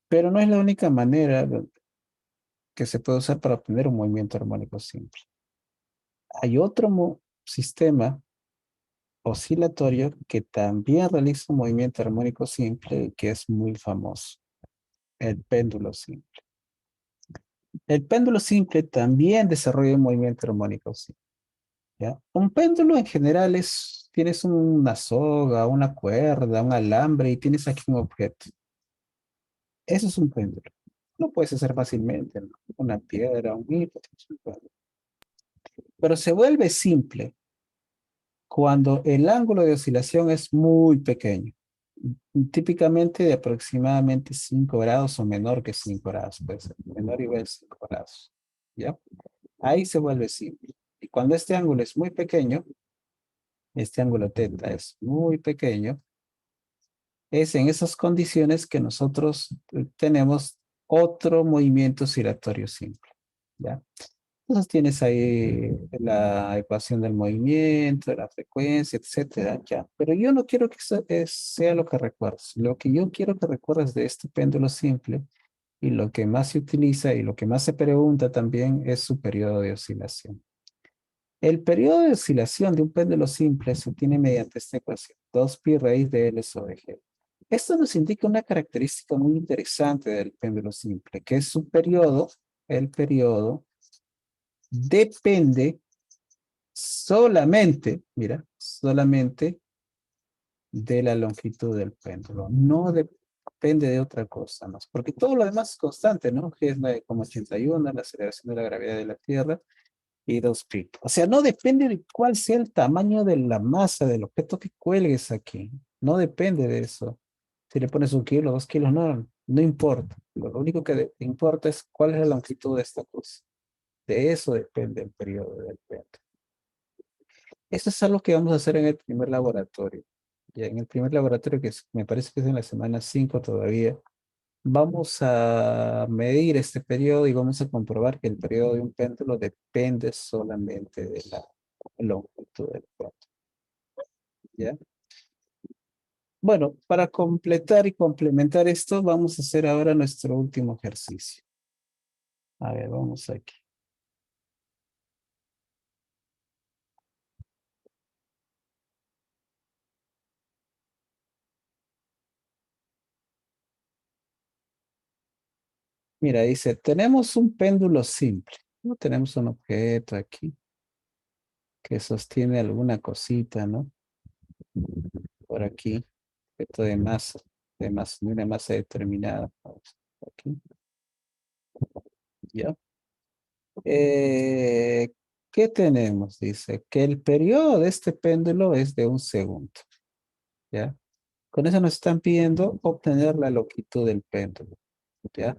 Pero no es la única manera que se puede usar para obtener un movimiento armónico simple. Hay otro sistema oscilatorio que también realiza un movimiento armónico simple que es muy famoso, el péndulo simple. El péndulo simple también desarrolla un movimiento armónico simple, ¿ya? Un péndulo en general tienes una soga, una cuerda, un alambre y tienes aquí un objeto. Eso es un péndulo. Lo puedes hacer fácilmente, ¿no? Una piedra, un hilo, pero se vuelve simple cuando el ángulo de oscilación es muy pequeño, típicamente de aproximadamente 5 grados o menor que 5 grados, puede ser menor o igual a 5 grados, ¿ya? Ahí se vuelve simple. Y cuando este ángulo es muy pequeño, este ángulo teta es muy pequeño, es en esas condiciones que nosotros tenemos otro movimiento oscilatorio simple, ¿ya? Entonces tienes ahí la ecuación del movimiento, de la frecuencia, etcétera, ya. Pero yo no quiero que sea lo que recuerdes. Lo que yo quiero que recuerdes de este péndulo simple y lo que más se utiliza y lo que más se pregunta también es su periodo de oscilación. El periodo de oscilación de un péndulo simple se obtiene mediante esta ecuación, 2pi raíz de L sobre G. Esto nos indica una característica muy interesante del péndulo simple, que es su periodo, el periodo, depende solamente, mira, solamente de la longitud del péndulo. No depende de otra cosa más, porque todo lo demás es constante, ¿no? G es 9,81, la aceleración de la gravedad de la Tierra y 2pi. O sea, no depende de cuál sea el tamaño de la masa del objeto que cuelgues aquí. No depende de eso. Si le pones 1 kilo, 2 kilos, no, no importa. Lo único que importa es cuál es la longitud de esta cosa. De eso depende el periodo del péndulo. Esto es algo que vamos a hacer en el primer laboratorio. Ya en el primer laboratorio, me parece que es en la semana 5 todavía, vamos a medir este periodo y vamos a comprobar que el periodo de un péndulo depende solamente de la longitud del péndulo. ¿Ya? Bueno, para completar y complementar esto, vamos a hacer ahora nuestro último ejercicio. A ver, vamos aquí. Mira, dice, tenemos un péndulo simple. ¿No? Tenemos un objeto aquí que sostiene alguna cosita, ¿no? Por aquí, objeto de una masa determinada. Vamos, aquí, ¿ya? Eh, ¿Qué tenemos? Dice que el periodo de este péndulo es de 1 segundo, ¿ya? Con eso nos están pidiendo obtener la longitud del péndulo, ¿ya?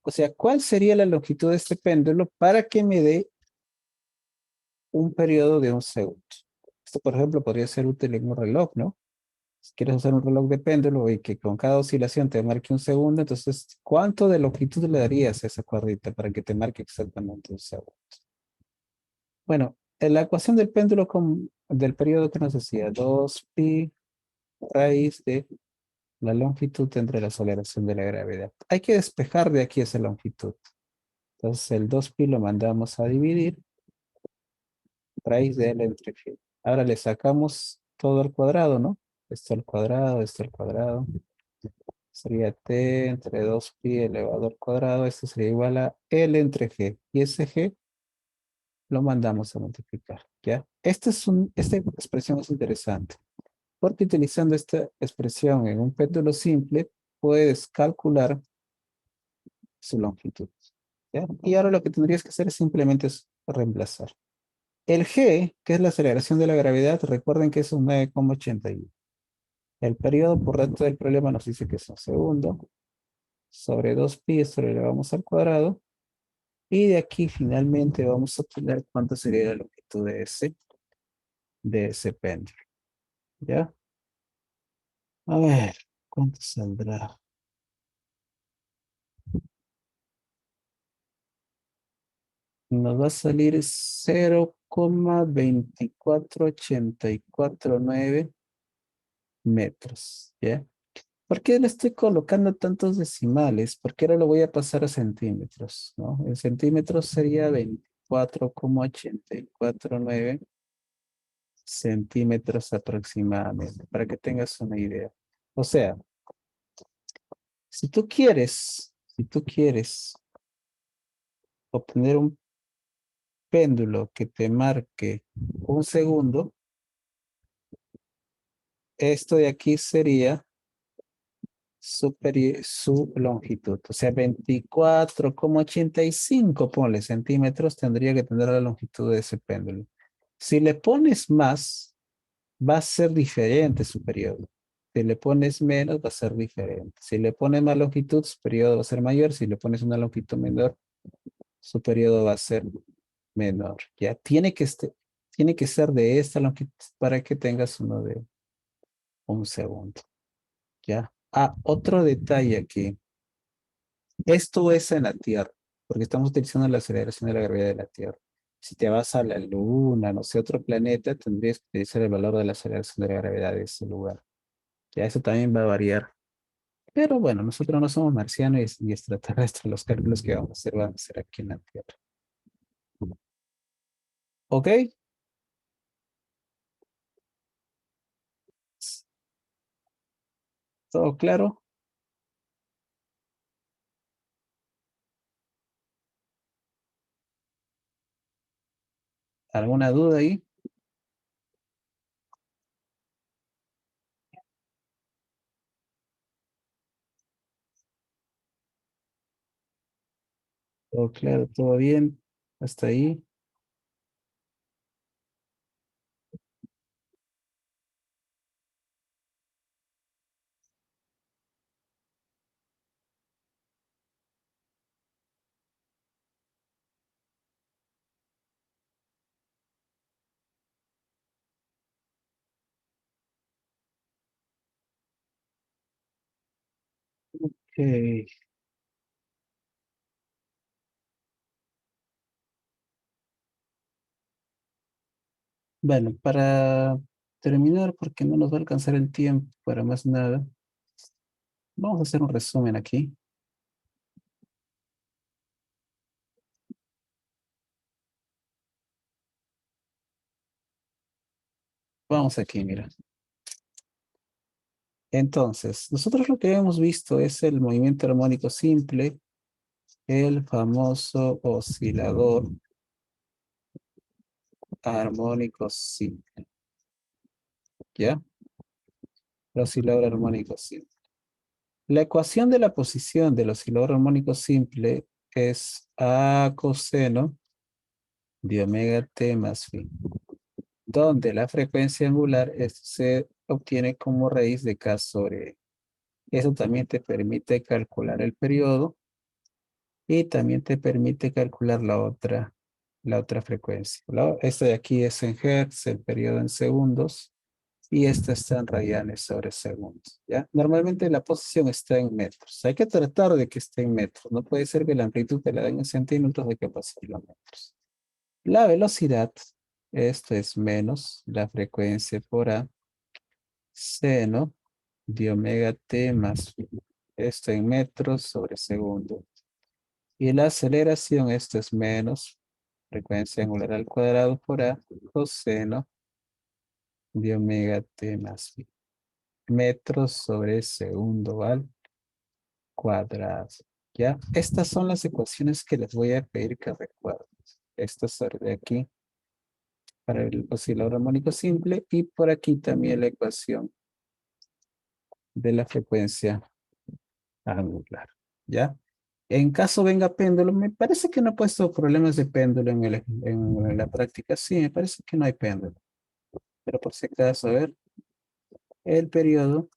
O sea, ¿cuál sería la longitud de este péndulo para que me dé un periodo de 1 segundo? Esto, por ejemplo, podría ser útil en un reloj, ¿no? Si quieres usar un reloj de péndulo y que con cada oscilación te marque 1 segundo, entonces, ¿cuánto de longitud le darías a esa cuerdita para que te marque exactamente 1 segundo? Bueno, en la ecuación del péndulo del periodo que nos decía, 2pi raíz de la longitud entre la aceleración de la gravedad. Hay que despejar de aquí esa longitud. Entonces el 2pi lo mandamos a dividir, raíz de L entre G. Ahora le sacamos todo al cuadrado, ¿no? Esto al cuadrado, esto al cuadrado. Sería T entre 2pi elevado al cuadrado. Esto sería igual a L entre G. Y ese G lo mandamos a multiplicar, ¿ya? Esta expresión es interesante, porque utilizando esta expresión en un péndulo simple, puedes calcular su longitud, ¿ya? Y ahora lo que tendrías que hacer es simplemente reemplazar. El G, que es la aceleración de la gravedad, recuerden que es un 9,81. El periodo por tanto del problema nos dice que es 1 segundo. Sobre 2pi, esto lo elevamos al cuadrado. Y de aquí finalmente vamos a obtener cuánto sería la longitud de ese péndulo. ¿Ya? A ver, ¿cuánto saldrá? Nos va a salir 0,24849 metros. ¿Ya? ¿Por qué le estoy colocando tantos decimales? Porque ahora lo voy a pasar a centímetros, ¿no? En centímetros sería 24,849 centímetros aproximadamente, para que tengas una idea. O sea, si tú quieres obtener un péndulo que te marque 1 segundo, esto de aquí sería su longitud. O sea, 24,85, ponle centímetros, tendría que tener la longitud de ese péndulo. Si le pones más, va a ser diferente su periodo. Si le pones menos, va a ser diferente. Si le pones más longitud, su periodo va a ser mayor. Si le pones una longitud menor, su periodo va a ser menor. Ya tiene que ser de esta longitud para que tengas uno de 1 segundo. ¿Ya? Ah, otro detalle aquí. Esto es en la Tierra, porque estamos utilizando la aceleración de la gravedad de la Tierra. Si te vas a la Luna, no sé, otro planeta, tendrías que utilizar el valor de la aceleración de la gravedad de ese lugar. Ya eso también va a variar. Pero bueno, nosotros no somos marcianos y extraterrestres. Los cálculos que vamos a hacer van a ser aquí en la Tierra. ¿Ok? ¿Todo claro? ¿Alguna duda ahí? ¿Todo claro? ¿Todo bien? ¿Hasta ahí? Ok. Bueno, para terminar, porque no nos va a alcanzar el tiempo para más nada, vamos a hacer un resumen aquí. Vamos aquí, mira. Entonces, nosotros lo que hemos visto es el movimiento armónico simple el famoso oscilador armónico simple. ¿Ya? El oscilador armónico simple. La ecuación de la posición del oscilador armónico simple es A coseno de omega t más phi, donde la frecuencia angular se obtiene como raíz de k sobre e. Eso también te permite calcular el periodo y también te permite calcular la otra frecuencia. Esta de aquí es en hertz, el periodo en segundos, y esta está en radianes sobre segundos, ¿ya? Normalmente la posición está en metros. Hay que tratar de que esté en metros. No puede ser que la amplitud te la den en centímetros, hay que pasarlo a metros. La velocidad, esto es menos la frecuencia por A, seno de omega t más phi. Esto en metros sobre segundo. Y la aceleración, esto es menos frecuencia angular al cuadrado por A, coseno de omega t más phi. Metros sobre segundo al cuadrado. ¿Ya? Estas son las ecuaciones que les voy a pedir que recuerden. Estas de aquí para el oscilador armónico simple y por aquí también la ecuación de la frecuencia angular. ¿Ya? En caso venga péndulo, me parece que no he puesto problemas de péndulo en la práctica. Sí, me parece que no hay péndulo. Pero por si acaso, a ver, el periodo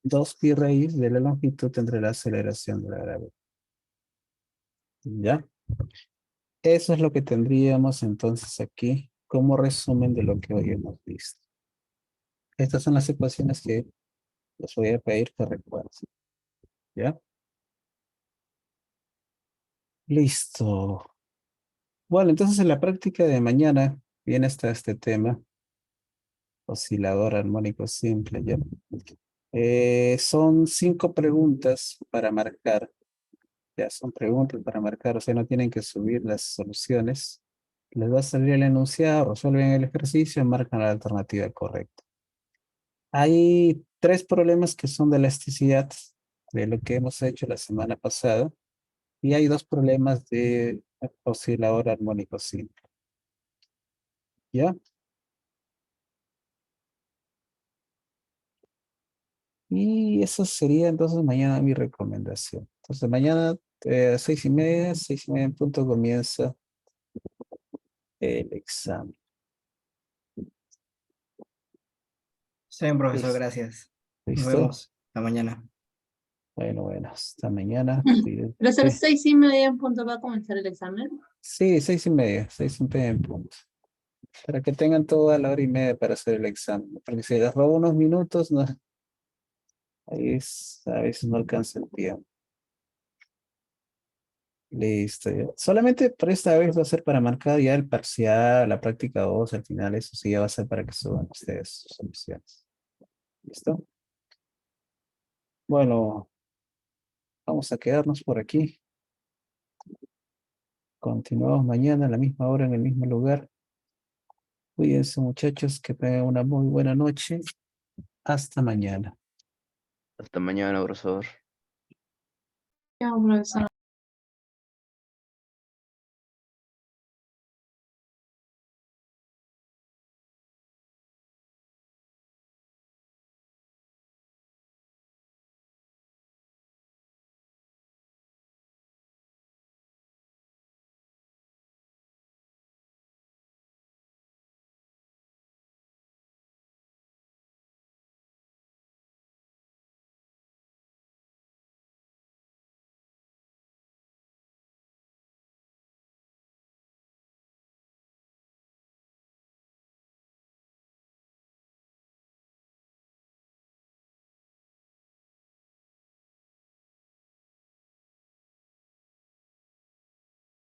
2pi raíz de la longitud tendrá la aceleración de la gravedad. ¿Ya? Eso es lo que tendríamos entonces aquí como resumen de lo que hoy hemos visto. Estas son las ecuaciones que les voy a pedir que recuerden. ¿Ya? Listo. Bueno, entonces en la práctica de mañana viene hasta este tema. Oscilador armónico simple, ¿ya? Son 5 preguntas para marcar. Ya son preguntas para marcar, o sea, no tienen que subir las soluciones. Les va a salir el enunciado, resuelven el ejercicio y marcan la alternativa correcta. Hay 3 problemas que son de elasticidad, de lo que hemos hecho la semana pasada, y hay 2 problemas de oscilador armónico simple. ¿Ya? Y eso sería entonces mañana mi recomendación. Entonces mañana 6:30, 6:30 en punto comienza el examen. Está bien, profesor, ¿Listo? gracias. Nos ¿Listo? vemos la mañana. Bueno, hasta mañana. Profesor, Cuídense. 6:30 en punto va a comenzar el examen. Sí, 6:30, 6:30 en punto. Para que tengan toda la hora y media para hacer el examen. Porque si les robo unos minutos, no, ahí a veces no alcanza el tiempo. Listo. Ya. Solamente por esta vez va a ser para marcar ya el parcial, la práctica 2, al final eso sí ya va a ser para que suban ustedes sus soluciones. ¿Listo? Bueno, vamos a quedarnos por aquí. Continuamos mañana a la misma hora en el mismo lugar. Cuídense, muchachos, que tengan una muy buena noche. Hasta mañana. Hasta mañana, profesor. Chao, profesor.